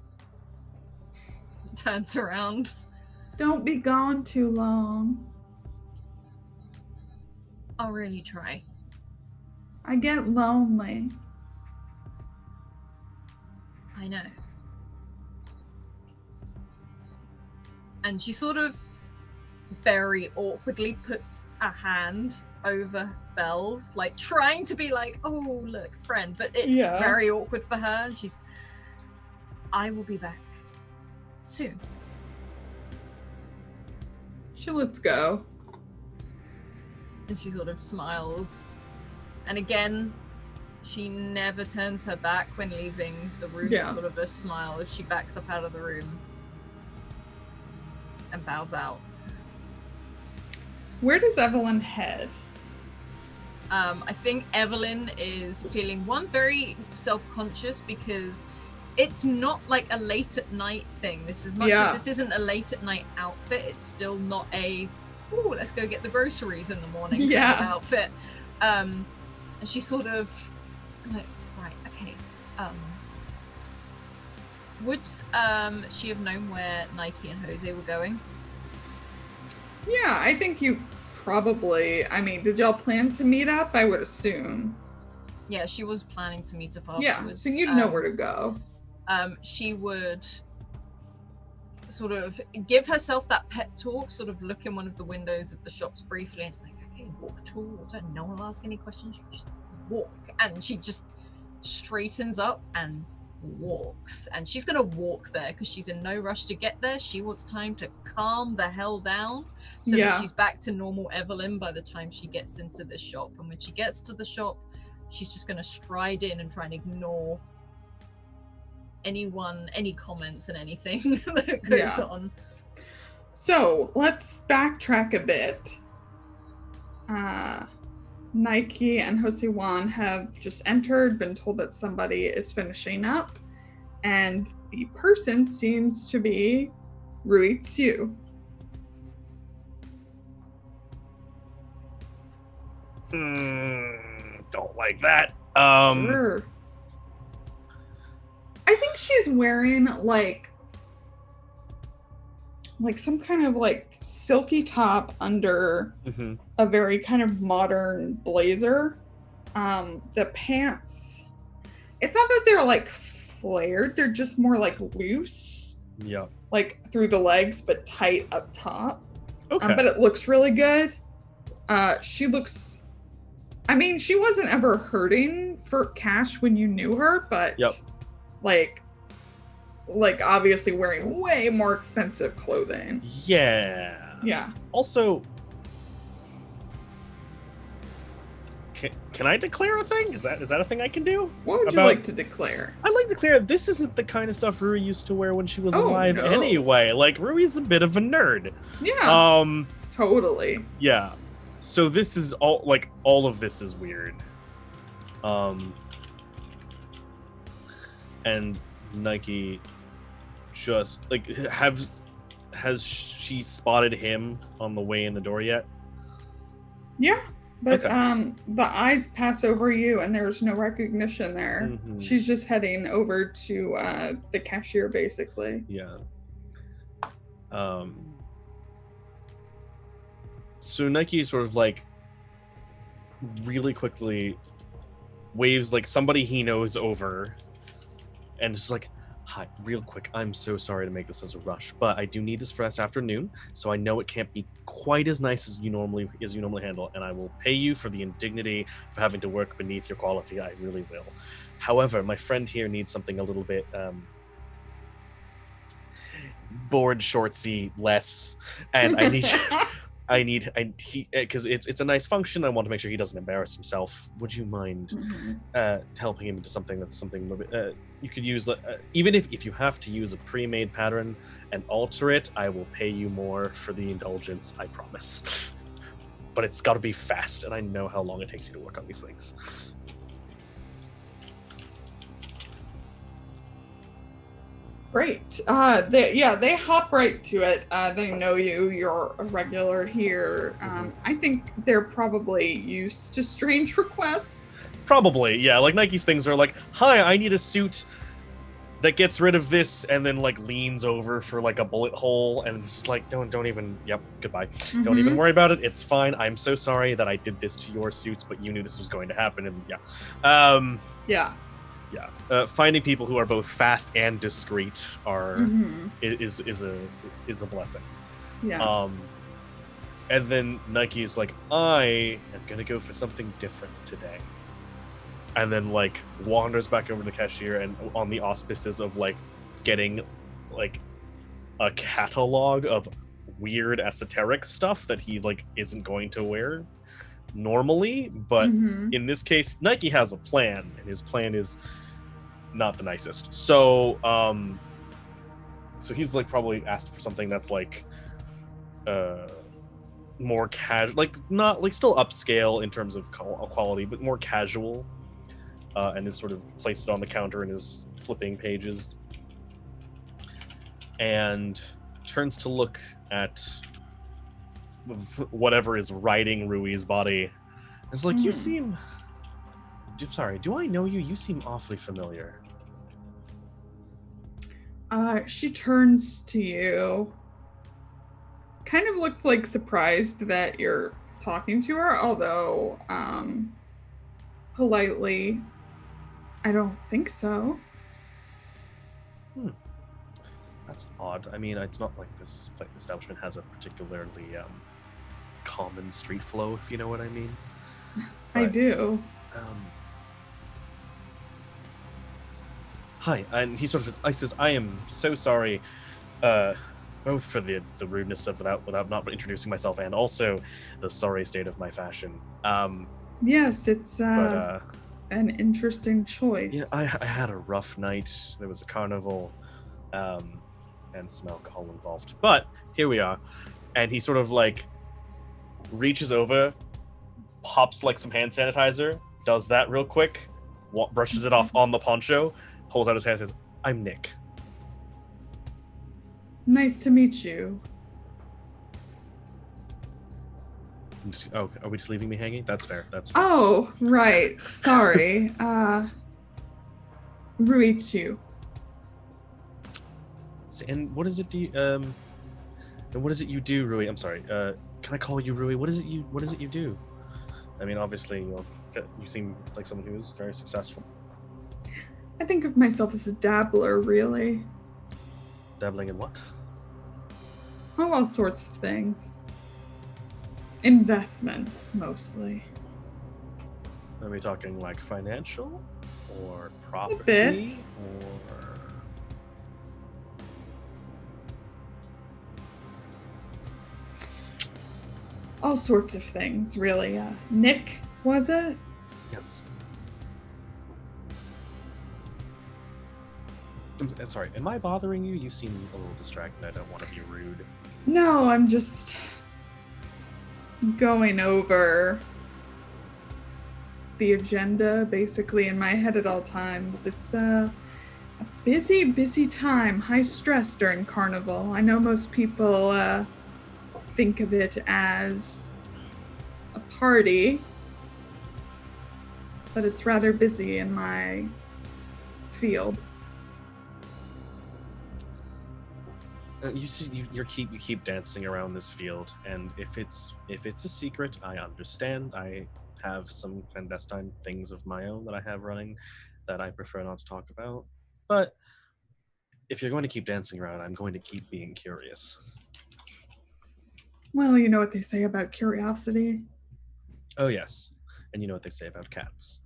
turns around. Don't be gone too long. I'll really try. I get lonely. I know. And she sort of very awkwardly puts a hand over Belle's, like trying to be like, oh, look, friend. But it's very awkward for her. And she's, I will be back soon. She lets go. And she sort of smiles. And again, she never turns her back when leaving the room. Yeah. Sort of a smile as she backs up out of the room and bows out. Where does Evelyn head? I think Evelyn is feeling very self-conscious because it's not like a late at night thing. This is much as this isn't a late at night outfit. It's still not a, ooh, let's go get the groceries in the morning kind of outfit. And she sort of like, right, okay. Would she have known where Nike and Jose were going? Yeah, I think you probably, I mean, did y'all plan to meet up? I would assume. Yeah, she was planning to meet up afterwards. Yeah, so you'd know where to go. She would sort of give herself that pep talk, sort of look in one of the windows of the shops briefly and it's like, okay, walk towards her. No one will ask any questions. You just walk. And she just straightens up and walks. And she's going to walk there because she's in no rush to get there. She wants time to calm the hell down so that she's back to normal Evelyn by the time she gets into the shop. And when she gets to the shop, she's just going to stride in and try and ignore any comments and anything that goes on. So let's backtrack a bit. Nike and Jose Juan have just entered, been told that somebody is finishing up, and the person seems to be Ruitsu. Don't like that. Sure. I think she's wearing like some kind of like silky top under a very kind of modern blazer. The pants, it's not that they're like flared, they're just more like loose. Yeah. Like through the legs, but tight up top. Okay. But it looks really good. She looks, I mean, she wasn't ever hurting for cash when you knew her, but like obviously wearing way more expensive clothing. Yeah. Also, can I declare a thing? Is that a thing I can do? What would you like to declare? I'd like to declare this isn't the kind of stuff Rui used to wear when she was alive anyway. Like, Rui's a bit of a nerd. Yeah. Totally. Yeah. So this is all of this is weird. And Nike just like has she spotted him on the way in the door yet? Yeah, but the eyes pass over you and there's no recognition there. She's just heading over to the cashier basically. So Nike sort of like really quickly waves like somebody he knows over and just like, hi, real quick, I'm so sorry to make this as a rush, but I do need this for this afternoon, so I know it can't be quite as nice as you normally handle, and I will pay you for the indignity of having to work beneath your quality. I really will. However, my friend here needs something a little bit board shortsy less, and I need because it's a nice function. I want to make sure he doesn't embarrass himself. Would you mind helping him to something that's something you could use? Even if you have to use a pre-made pattern and alter it, I will pay you more for the indulgence. I promise. But it's got to be fast, and I know how long it takes you to work on these things. Great. They hop right to it. They know you. You're a regular here. I think they're probably used to strange requests. Probably, yeah. Like Nike's things are like, "Hi, I need a suit that gets rid of this," and then like leans over for like a bullet hole, and it's just like, don't even. Yep, goodbye. Don't even worry about it. It's fine. I'm so sorry that I did this to your suits, but you knew this was going to happen, and yeah. Yeah. Finding people who are both fast and discreet is a blessing. Yeah. And then Nike is like, I am gonna go for something different today. And then like wanders back over to the cashier, and on the auspices of like getting like a catalog of weird esoteric stuff that he like isn't going to wear normally, but in this case Nike has a plan, and his plan is not the nicest. So so he's like probably asked for something that's like more casual, like not like still upscale in terms of quality, but more casual, and is sort of placed it on the counter and is flipping pages and turns to look at whatever is riding Rui's body. It's like, you seem... Sorry, do I know you? You seem awfully familiar. She turns to you. Kind of looks like surprised that you're talking to her, although politely, I don't think so. That's odd. I mean, it's not like this establishment has a particularly common street flow, if you know what I mean. But, I do. Hi, and he sort of says, I am so sorry, both for the rudeness of without not introducing myself, and also the sorry state of my fashion. Yes, it's an interesting choice. Yeah, I had a rough night. There was a carnival, and some alcohol involved. But here we are. And he sort of like reaches over, pops like some hand sanitizer, does that real quick, brushes it off on the poncho, holds out his hand and says, I'm Nick. Nice to meet you. Oh, are we just leaving me hanging? That's fair. That's fair. Oh, right. Sorry. Rui too. And what is it you do, Rui? I'm sorry. Can I call you Rui? What is it you do? I mean, obviously, you seem like someone who is very successful. I think of myself as a dabbler, really. Dabbling in what? Oh, all sorts of things. Investments, mostly. Are we talking like financial or property? A bit. Or... all sorts of things, really. Nick, was it? Yes. I'm sorry, am I bothering you? You seem a little distracted. I don't want to be rude. No, I'm just going over the agenda basically in my head at all times. It's a busy time, high stress during Carnival. I know most people think of it as a party, but it's rather busy in my field. You keep dancing around this field, and if it's a secret, I understand. I have some clandestine things of my own that I have running that I prefer not to talk about. But if you're going to keep dancing around, I'm going to keep being curious. Well, you know what they say about curiosity. Oh yes, and you know what they say about cats.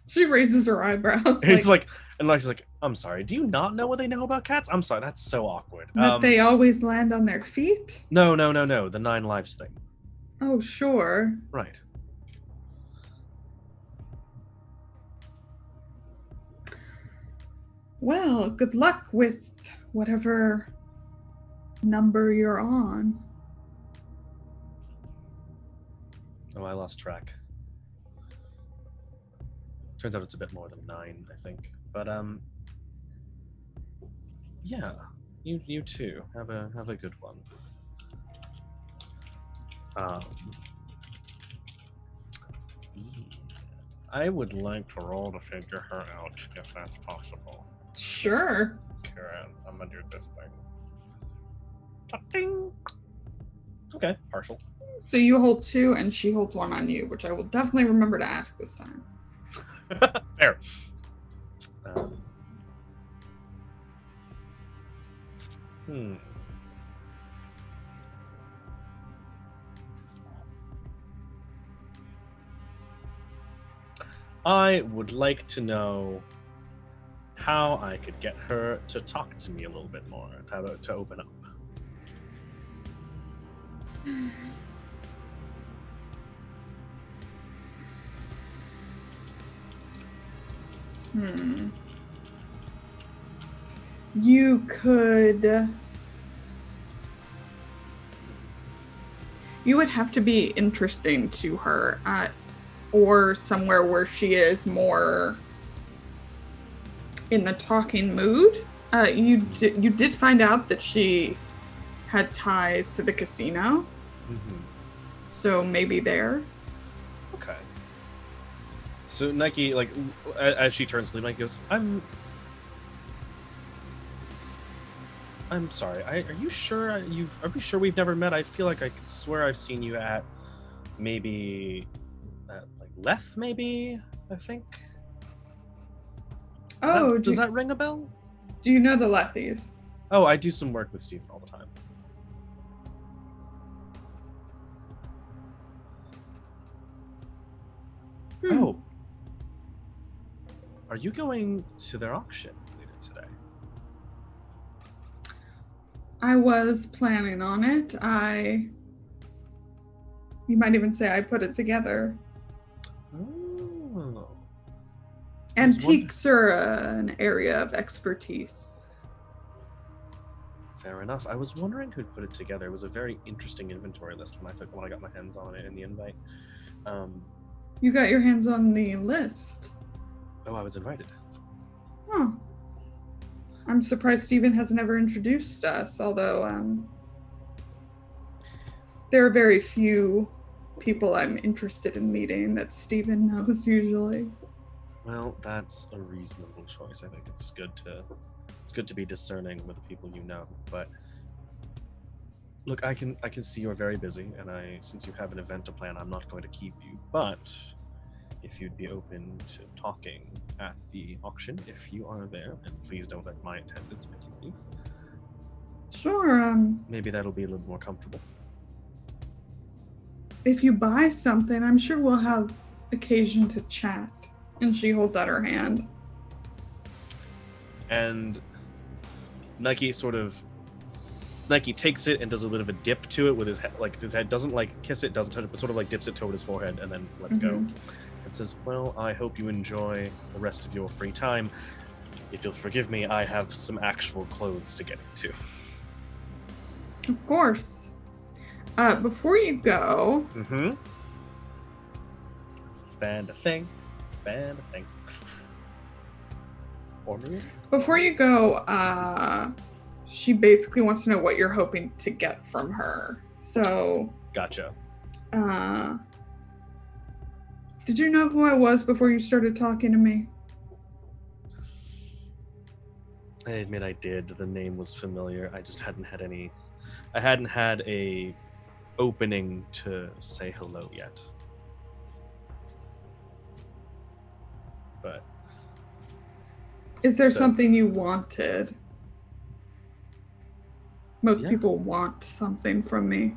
She raises her eyebrows. He's like, she's like, I'm sorry, do you not know what they know about cats? I'm sorry, that's so awkward. That they always land on their feet? No, the 9 lives thing. Oh, sure. Right. Well, good luck with whatever number you're on. Oh, I lost track. Turns out it's a bit more than 9, I think. But yeah, you too. Have a good one. I would like to roll to figure her out if that's possible. Sure. Okay, I'm gonna do this thing. Ta-ding. Okay, partial. So you hold 2 and she holds 1 on you, which I will definitely remember to ask this time. Fair. I would like to know how I could get her to talk to me a little bit more, to open up. You could... You would have to be interesting to her, or somewhere where she is more in the talking mood. You did find out that she had ties to the casino, so maybe there. Okay. So Nike, like, as she turns to leave, Nike goes, I'm sorry. Are you sure are we sure we've never met? I feel like I could swear I've seen you at maybe like Leth, maybe, I think. Does that ring a bell? Do you know the Lethies? Oh, I do some work with Stephen all the time. Oh. Are you going to their auction later today? I was planning on it. You might even say I put it together. Oh. Antiques are an area of expertise. Fair enough. I was wondering who'd put it together. It was a very interesting inventory list when I got my hands on it in the invite. You got your hands on the list. Oh, I was invited. Huh. I'm surprised Stephen hasn't ever introduced us, although there are very few people I'm interested in meeting that Stephen knows usually. Well, that's a reasonable choice. I think it's good to be discerning with the people you know. But look, I can see you're very busy, and since you have an event to plan, I'm not going to keep you. But if you'd be open to talking at the auction, if you are there, and please don't let my attendants make you leave. Sure. Maybe that'll be a little more comfortable. If you buy something, I'm sure we'll have occasion to chat. And she holds out her hand. And Nike takes it and does a bit of a dip to it with his head. Like, his head doesn't like kiss it, doesn't touch it, but sort of like dips it toward his forehead and then lets go. And says, well, I hope you enjoy the rest of your free time. If you'll forgive me, I have some actual clothes to get into. Of course. Before you go... Spend a thing. Or me? Before you go, she basically wants to know what you're hoping to get from her. So... Gotcha. Did you know who I was before you started talking to me? I admit I did. The name was familiar. I just hadn't had a opening to say hello yet. But is there something you wanted? Most people want something from me.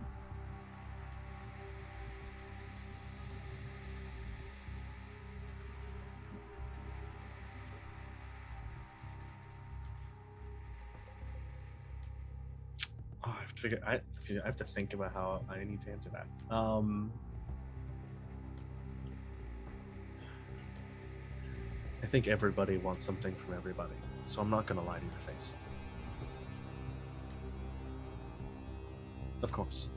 I have to think about how I need to answer that. I think everybody wants something from everybody, so I'm not gonna lie to your face. Of course.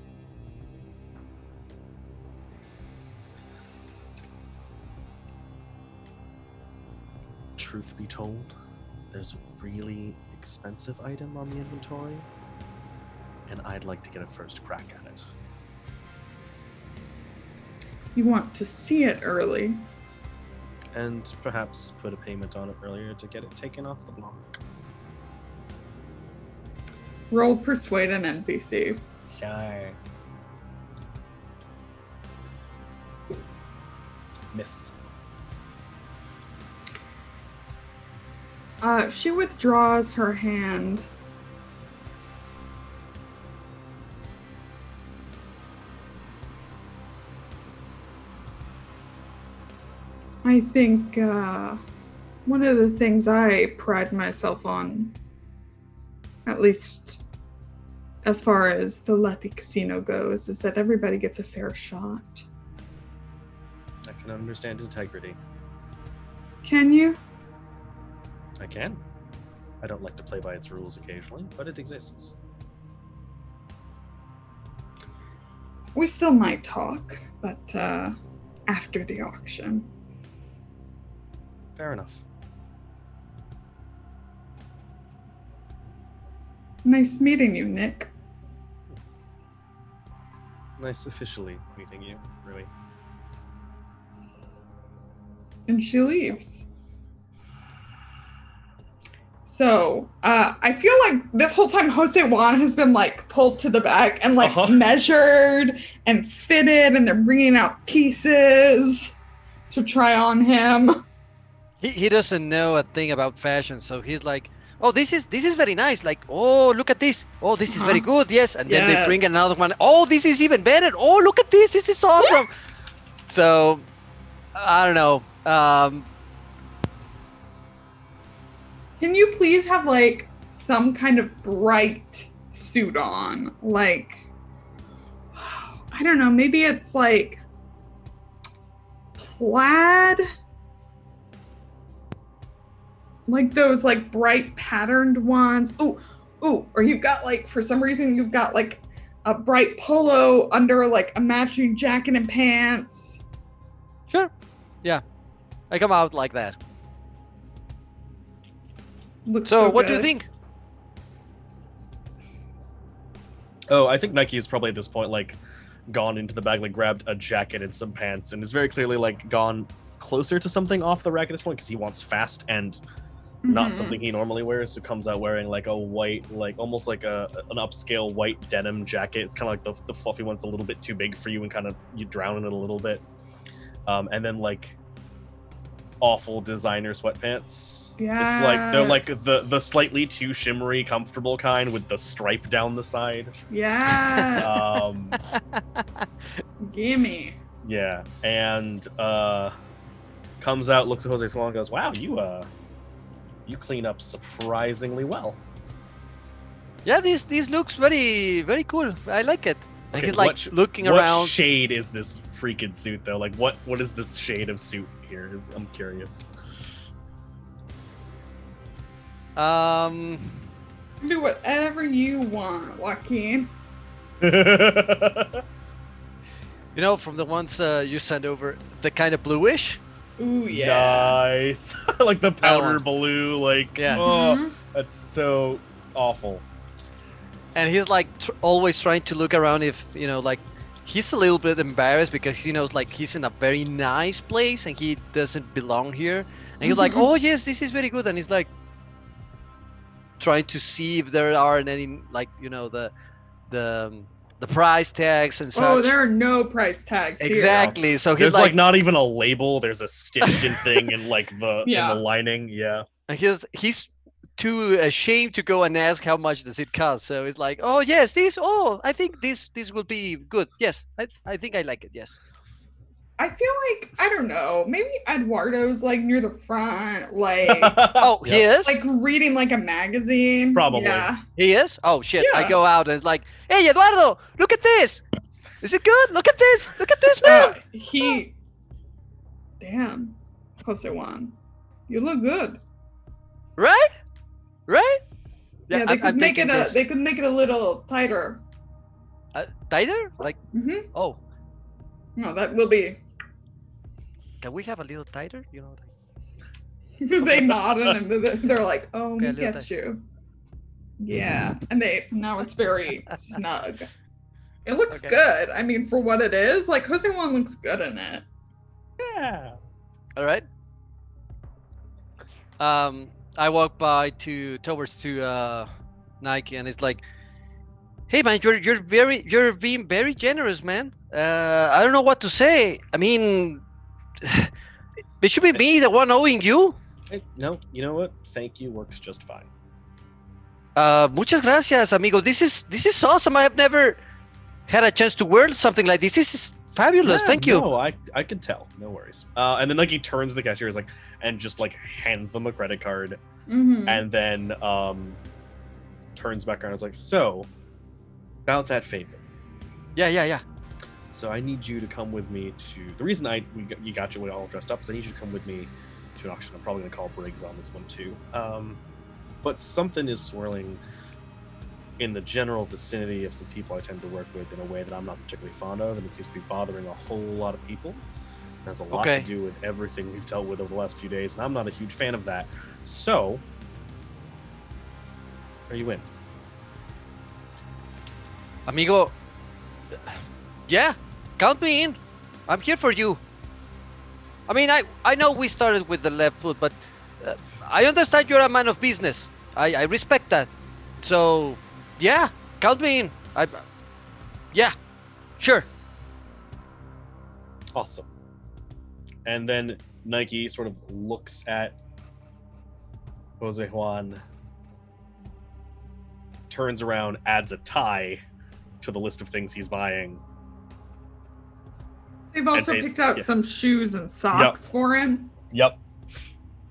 truth be told, there's a really expensive item on the inventory, and I'd like to get a first crack at it. You want to see it early. And perhaps put a payment on it earlier to get it taken off the block. Roll persuade an NPC. Sure. Miss. She withdraws her hand. I think one of the things I pride myself on, at least as far as the Lethe Casino goes, is that everybody gets a fair shot. I can understand integrity. Can you? I can. I don't like to play by its rules occasionally, but it exists. We still might talk, but after the auction. Fair enough. Nice meeting you, Nick. Nice officially meeting you, Rui. And she leaves. So, I feel like this whole time Jose Juan has been like pulled to the back and like measured and fitted, and they're bringing out pieces to try on him. He doesn't know a thing about fashion, so he's like, oh, this is very nice. Like, oh, look at this. Oh, this is very good. Yes. And then they bring another one. Oh, this is even better. Oh, look at this. This is awesome. So, I don't know. Can you please have like some kind of bright suit on? Like, I don't know, maybe it's like plaid? Like those like bright patterned ones. Ooh, or you've got like, for some reason, you've got like a bright polo under like a matching jacket and pants. Sure. Yeah. I come out like that. Looks So what good. do you think? Oh, I think Nike is probably at this point like gone into the bag, like grabbed a jacket and some pants, and is very clearly like gone closer to something off the rack at this point because he wants fast and not something he normally wears. So comes out wearing like a white, like almost like an upscale white denim jacket. It's kind of like the fluffy one's a little bit too big for you, and kind of you drown in it a little bit. And then like awful designer sweatpants. Yeah. It's like they're like the slightly too shimmery, comfortable kind with the stripe down the side. Yeah. Gimme. Yeah, and comes out, looks at Jose Juan, and goes, "Wow, you clean up surprisingly well." Yeah, this looks very cool. I like it. And Okay, he's like looking around. What shade is this freaking suit though? Like what is this shade of suit here? I'm curious. Do whatever you want, Joaquin. You know, from the ones you sent over, the kind of bluish. Ooh, yeah. Nice. Like the powder blue, like that's so awful. And he's like always trying to look around if, you know, like he's a little bit embarrassed because he knows like he's in a very nice place and he doesn't belong here. And he's like, oh yes, this is very good. And he's like trying to see if there aren't any, like, you know, the price tags and such. Oh, there are no price tags here. Exactly. So he's There's like not even a label. There's a stitched in thing in like in the lining. Yeah. And he's too ashamed to go and ask how much does it cost. So he's like, oh yes, I think this will be good. Yes, I think I like it. Yes. I feel like, I don't know, maybe Eduardo's like near the front, like oh, he is? Like reading like a magazine. Probably. Yeah. He is? Oh shit. Yeah. I go out and it's like, hey Eduardo, look at this. Is it good? Look at this. Look at this, man. Damn, Jose Juan, you look good. Right? Yeah, they could make it a little tighter. Tighter? Like oh. No, that will be. Can we have a little tighter? You know, They nod and they're like, "Oh, Okay, we get you." Yeah, and now it's very snug. It looks Okay. good. I mean, for what it is, like Jose Juan looks good in it. Yeah. All right. I walk towards Nike, and it's like, "Hey man, you're being very generous, man. I don't know what to say. I mean, it should be me, the one owing you. No, you know what? Thank you works just fine. Muchas gracias, amigo. This is awesome. I have never had a chance to wear something like this. This is fabulous. Yeah, Thank you." No, I could tell. No worries. And then he turns to the cashier, and just hands them a credit card, Mm-hmm. and then turns back around. And is like, so about that favor. Yeah. So I need you to come with me to the reason you got you all dressed up is I need you to come with me to an auction. I'm probably gonna call Briggs on this one too. But something is swirling in the general vicinity of some people I tend to work with in a way that I'm not particularly fond of, and it seems to be bothering a whole lot of people. It has a lot to do with everything we've dealt with over the last few days, and I'm not a huge fan of that. So, are you in? Amigo, yeah, count me in. I'm here for you. I mean, I know we started with the left foot, but I understand you're a man of business. I respect that. So, yeah, count me in. Yeah, sure. Awesome. And then Nike sort of looks at Jose Juan, turns around, adds a tie to the list of things he's buying. They've also picked out some shoes and socks for him. Yep.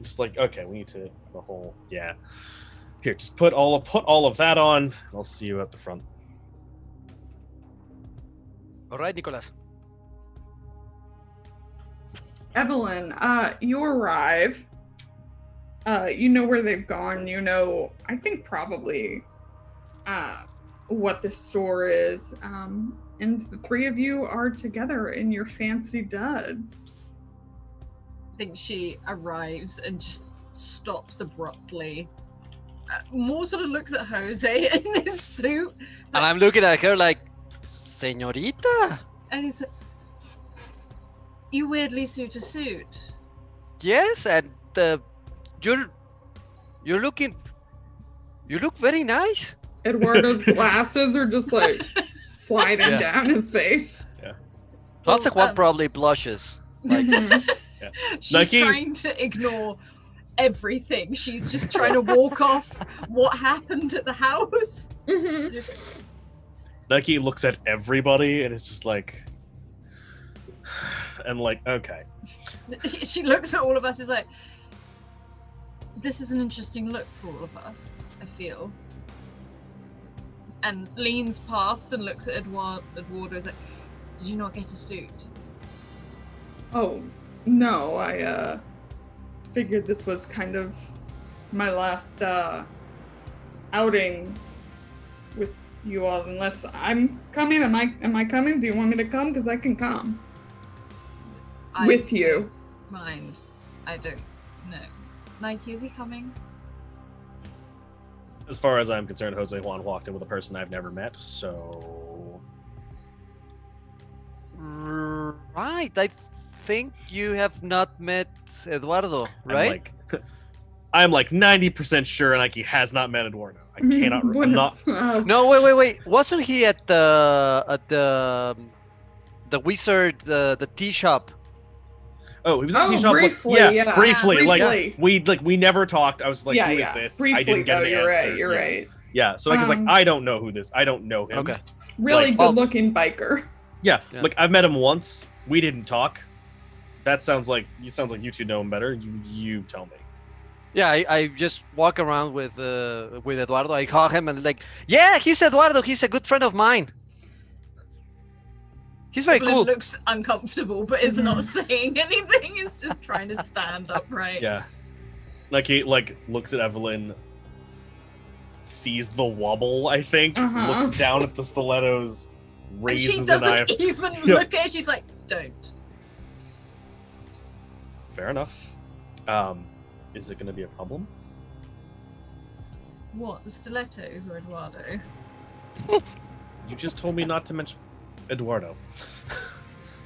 Just okay, we need to the whole Here, just put all of that on, and I'll see you at the front. All right, Nicolas. Evelyn, you arrive. You know where they've gone. You know, I think probably what the store is. And the three of you are together in your fancy duds. I think she arrives and just stops abruptly. More sort of looks at Jose in his suit. And I'm looking at her like, "Señorita?" And he's like, "You weirdly suit a suit." Yes, and you look very nice. Eduardo's glasses are just sliding down his face. Yeah. Jose Juan probably blushes. She's Nike... trying to ignore everything. She's just trying to walk off what happened at the house. Mm-hmm. Nike looks at everybody and it's just and okay. She looks at all of us. Is like, this is an interesting look for all of us, I feel. And leans past and looks at Eduardo. Is like, did you not get a suit? Oh, no, I figured this was kind of my last outing with you all, unless I'm coming. Am I coming? Do you want me to come? Because I can come with you. Mind, I don't know. Nike, is he coming? As far as I'm concerned, Jose Juan walked in with a person I've never met, so... Right, I think you have not met Eduardo, right? I'm 90% sure Nike has not met Eduardo. I cannot remember. No, wait. Wasn't he at the wizard, the tea shop? Oh, he was at the tea shop. Briefly. We never talked. I was like, who is this? Briefly, I didn't get an answer. You're right. Yeah, so I was I don't know who this. I don't know him. Okay. Really good-looking biker. Yeah, I've met him once. We didn't talk. That sounds like you two know him better. You tell me. Yeah, I just walk around with Eduardo. I call him and yeah, he's Eduardo. He's a good friend of mine. He's very cool. Looks uncomfortable, but is not saying anything. Is just trying to stand upright. Yeah. He looks at Evelyn, sees the wobble. I think looks down at the stilettos, raises and she doesn't an eye. even look at it. She's like, "Don't." Fair enough. Is it going to be a problem? What, the stilettos or Eduardo? You just told me not to mention Eduardo.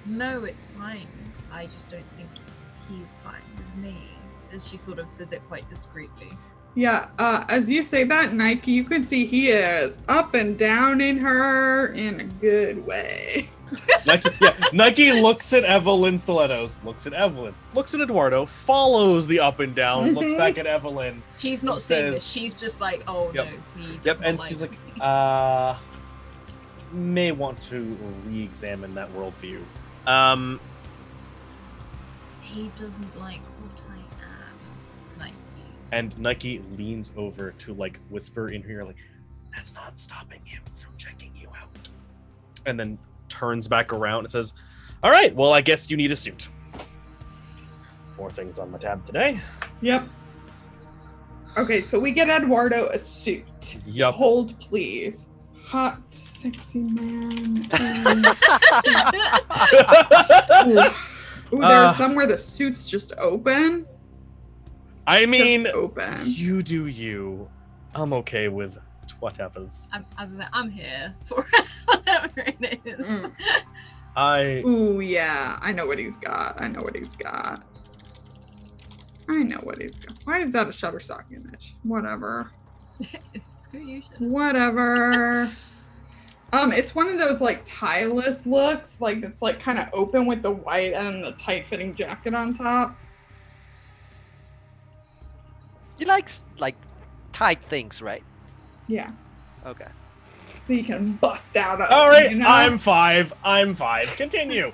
No, it's fine. I just don't think he's fine with me. As she sort of says it quite discreetly. Yeah, as you say that, Nike, you can see he is up and down in her in a good way. Nike looks at Evelyn Stilettos, looks at Evelyn, looks at Eduardo, follows the up and down, looks back at Evelyn. She's not seeing this. She's just like, oh Yep. no, he does not And like she's like, me. May want to re-examine that worldview. He doesn't like what I am, Nike. And Nike leans over to like whisper in her ear, like, that's not stopping him from checking you out. And then turns back around and says, all right, well, I guess you need a suit. More things on my tab today. Yep. Okay, so we get Eduardo a suit. Yup. Hold, please. Hot, sexy man. Ooh, there's somewhere the suit's just open. I mean, Just open. you do you. I'm okay with whatever's. I'm here for whatever it is. Ooh, yeah. I know what he's got. I know what he's got. Why is that a Shutterstock image? Whatever. Screw you, shit. Whatever. It's one of those like tieless looks, like it's like kind of open with the white and the tight-fitting jacket on top. He likes like tight things, right? Yeah. Okay. So you can bust out of. All right, you know? I'm five. Continue.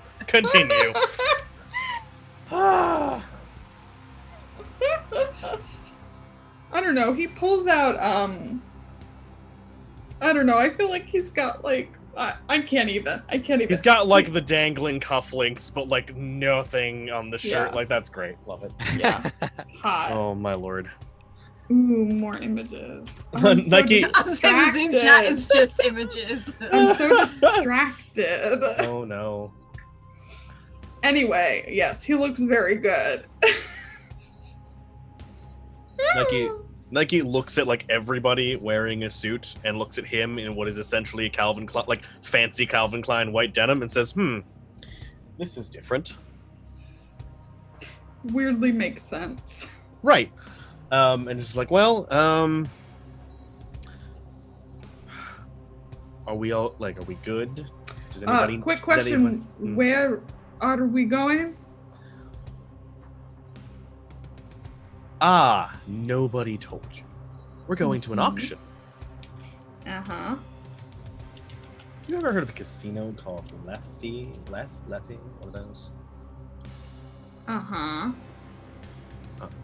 I don't know. He pulls out. I don't know. I feel like he's got like. I can't even. He's got like the dangling cufflinks, but like nothing on the shirt. Yeah. Like that's great. Love it. Yeah. Hot. Oh my lord. Ooh, more images. I'm so Nike- I was saying the Zoom chat is distracted. just images. I'm so distracted. Oh no. Anyway, yes, he looks very good. Nike looks at like everybody wearing a suit and looks at him in what is essentially a Calvin Klein, like fancy Calvin Klein white denim, and says, this is different. Weirdly makes sense. Right. And it's like, well, are we good? Does anybody, Quick question. Where are we going? Nobody told you. We're going to an auction. Uh-huh. You ever heard of a casino called Lethe? What are those? Uh-huh.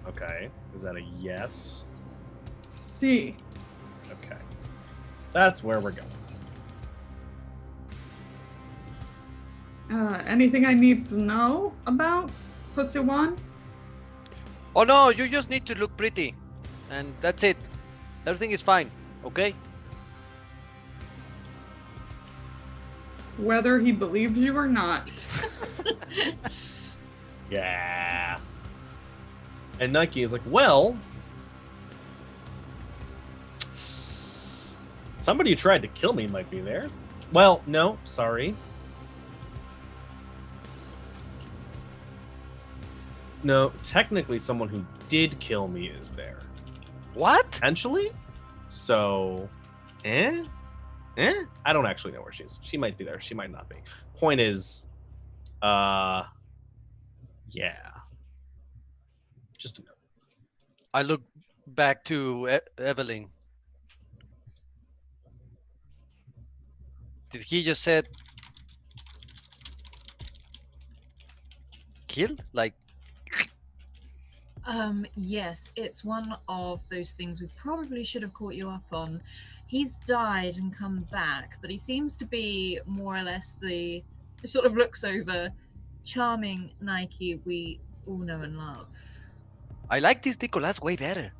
Okay. Is that a yes? See. Okay. That's where we're going. Anything I need to know about Jose Juan? Oh no, you just need to look pretty, and that's it. Everything is fine, okay? Whether he believes you or not. Yeah. And Nike is like, well, somebody who tried to kill me might be there. Well, no, sorry. No, technically someone who did kill me is there. What? Potentially? So, I don't actually know where she is. She might be there. She might not be. Point is, yeah. Just a note. I look back to Evelyn. Did he just said killed? Like, Yes, it's one of those things we probably should have caught you up on. He's died and come back, but he seems to be more or less the sort of looks over charming Nike we all know and love, I like this Nicolas way better.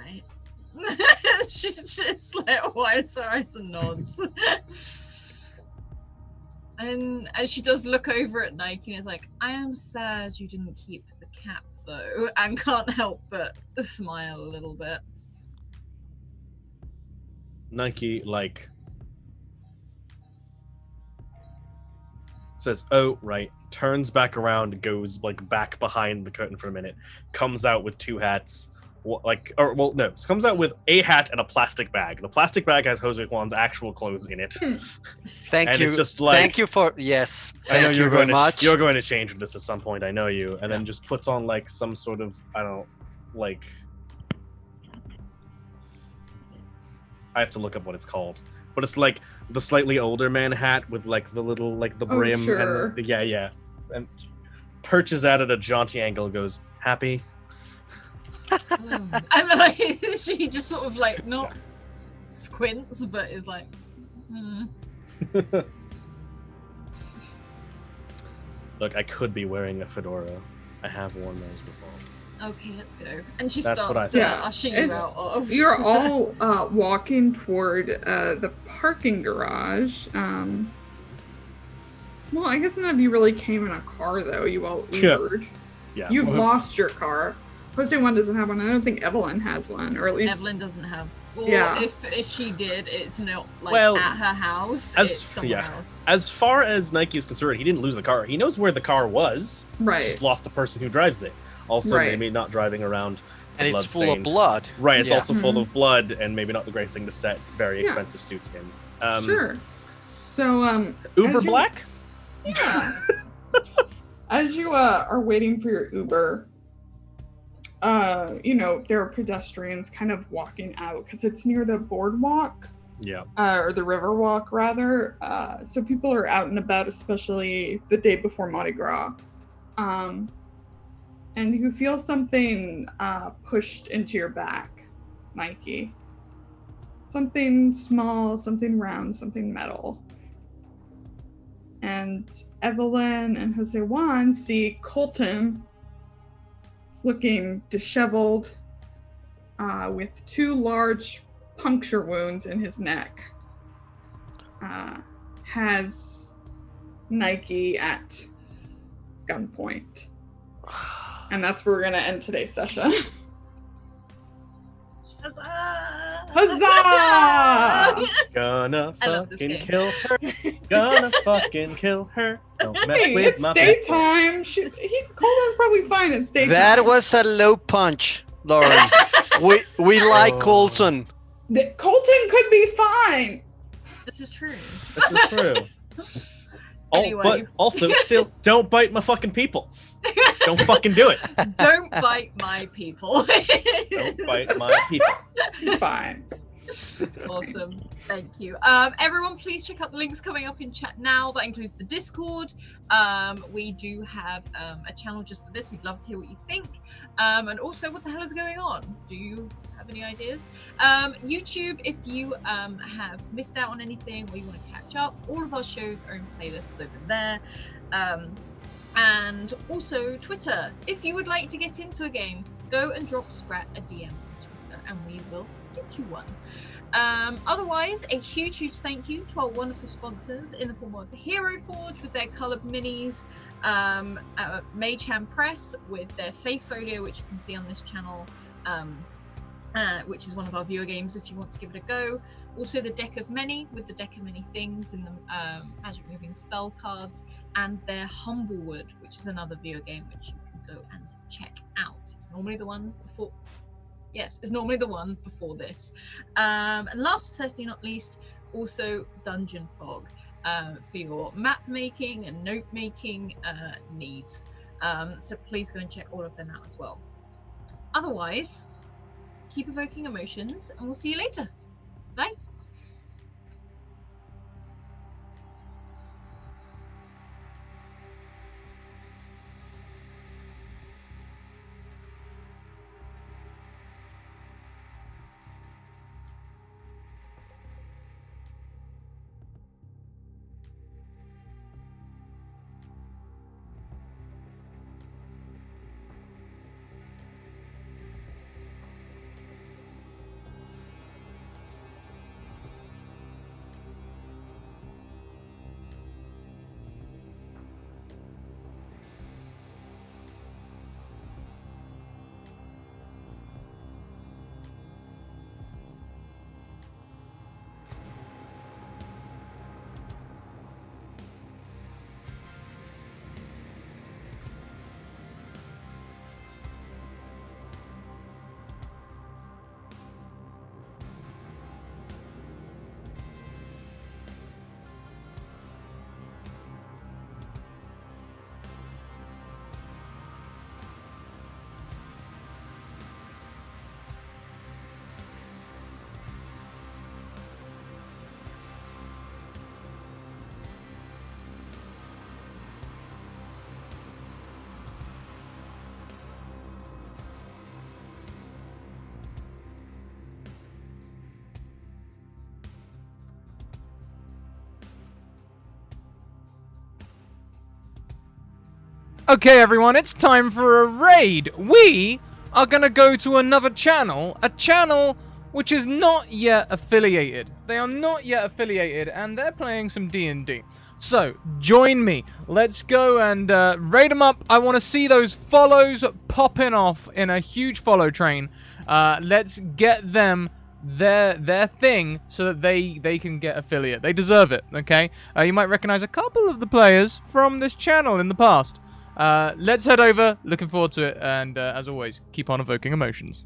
right? She's just like wide eyes and nods. And as she does look over at Nike and is like, I am sad you didn't keep the cap though, and can't help but smile a little bit. Nike like says, "Oh, right." Turns back around, goes like back behind the curtain for a minute, comes out with two hats, comes out with a hat and a plastic bag. The plastic bag has Jose Juan's actual clothes in it. Thank And you. it's just like, Thank you for yes. I know Thank you very much. You're going to change this at some point. I know you. And then just puts on like some sort of I have to look up what it's called, but it's like the slightly older man hat with like the little the brim sure. and and perches at a jaunty angle. Goes happy. And like she just sort of like not squints, but is like, Look, I could be wearing a fedora. I have worn those before. Okay, let's go. And she That's what I starts to thought. usher you out of. You're all walking toward the parking garage. Well, I guess none of you really came in a car, though. You all Ubered. Yeah. You've lost your car. Jose Juan doesn't have one. I don't think Evelyn has one, or at least Evelyn doesn't have. Or Yeah. if she did, it's not like Well, at her house. It's somewhere else. As far as Nike is concerned, he didn't lose the car. He knows where the car was. Right. Just lost the person who drives it. Also, Right. maybe not driving around. And it's full of blood-stained. blood. Right, it's Yeah. also full of blood, and maybe not the greatest thing to set very expensive suits in. Sure. So, Uber as you- black? Yeah. As you are waiting for your Uber, there are pedestrians kind of walking out because it's near the boardwalk. Yeah. Or the river walk, rather. So people are out and about, especially the day before Mardi Gras. And you feel something pushed into your back, Nike. Something small, something round, something metal. And Evelyn and Jose Juan see Colton looking disheveled with two large puncture wounds in his neck. Has Nike at gunpoint. And that's where we're going to end today's session. Huzzah! Huzzah! Gonna I love this fucking game. kill her. Gonna fucking kill her. Don't mess Hey, with it's my people. daytime. Colton's probably fine. It's daytime. That was a low punch, Lauren. we like Colson. Colton could be fine. This is true. This is true. Anyway. But also, still, don't bite my fucking people. Don't fucking do it. Don't bite my people. Don't bite my people. Fine. Awesome. Thank you. Everyone, please check out the links coming up in chat now. That includes the Discord. We do have a channel just for this. We'd love to hear what you think. And also, what the hell is going on? Do you have any ideas? YouTube, if you have missed out on anything or you want to catch up, all of our shows are in playlists over there. And also Twitter. If you would like to get into a game, go and drop Scrat a DM on Twitter and we will get you one. Otherwise, a huge thank you to our wonderful sponsors in the form of Hero Forge with their coloured minis, Mage Hand Press with their Faith Folio, which you can see on this channel, which is one of our viewer games if you want to give it a go. Also the Deck of Many with the Deck of Many Things and the Magic Moving Spell cards, and their Humblewood, which is another viewer game which you can go and check out. It's normally the one before. Yes, it's normally the one before this. And last but certainly not least, also Dungeon Fog for your map making and note making needs. So please go and check all of them out as well. Otherwise, keep evoking emotions and we'll see you later. Bye. Okay, everyone, it's time for a raid. We are going to go to another channel, a channel which is not yet affiliated. They are not yet affiliated, and they're playing some D&D. So, join me. Let's go and raid them up. I want to see those follows popping off in a huge follow train. Let's get them their thing so that they can get affiliate. They deserve it, okay? You might recognize a couple of the players from this channel in the past. Let's head over. Looking forward to it. And as always, keep on evoking emotions.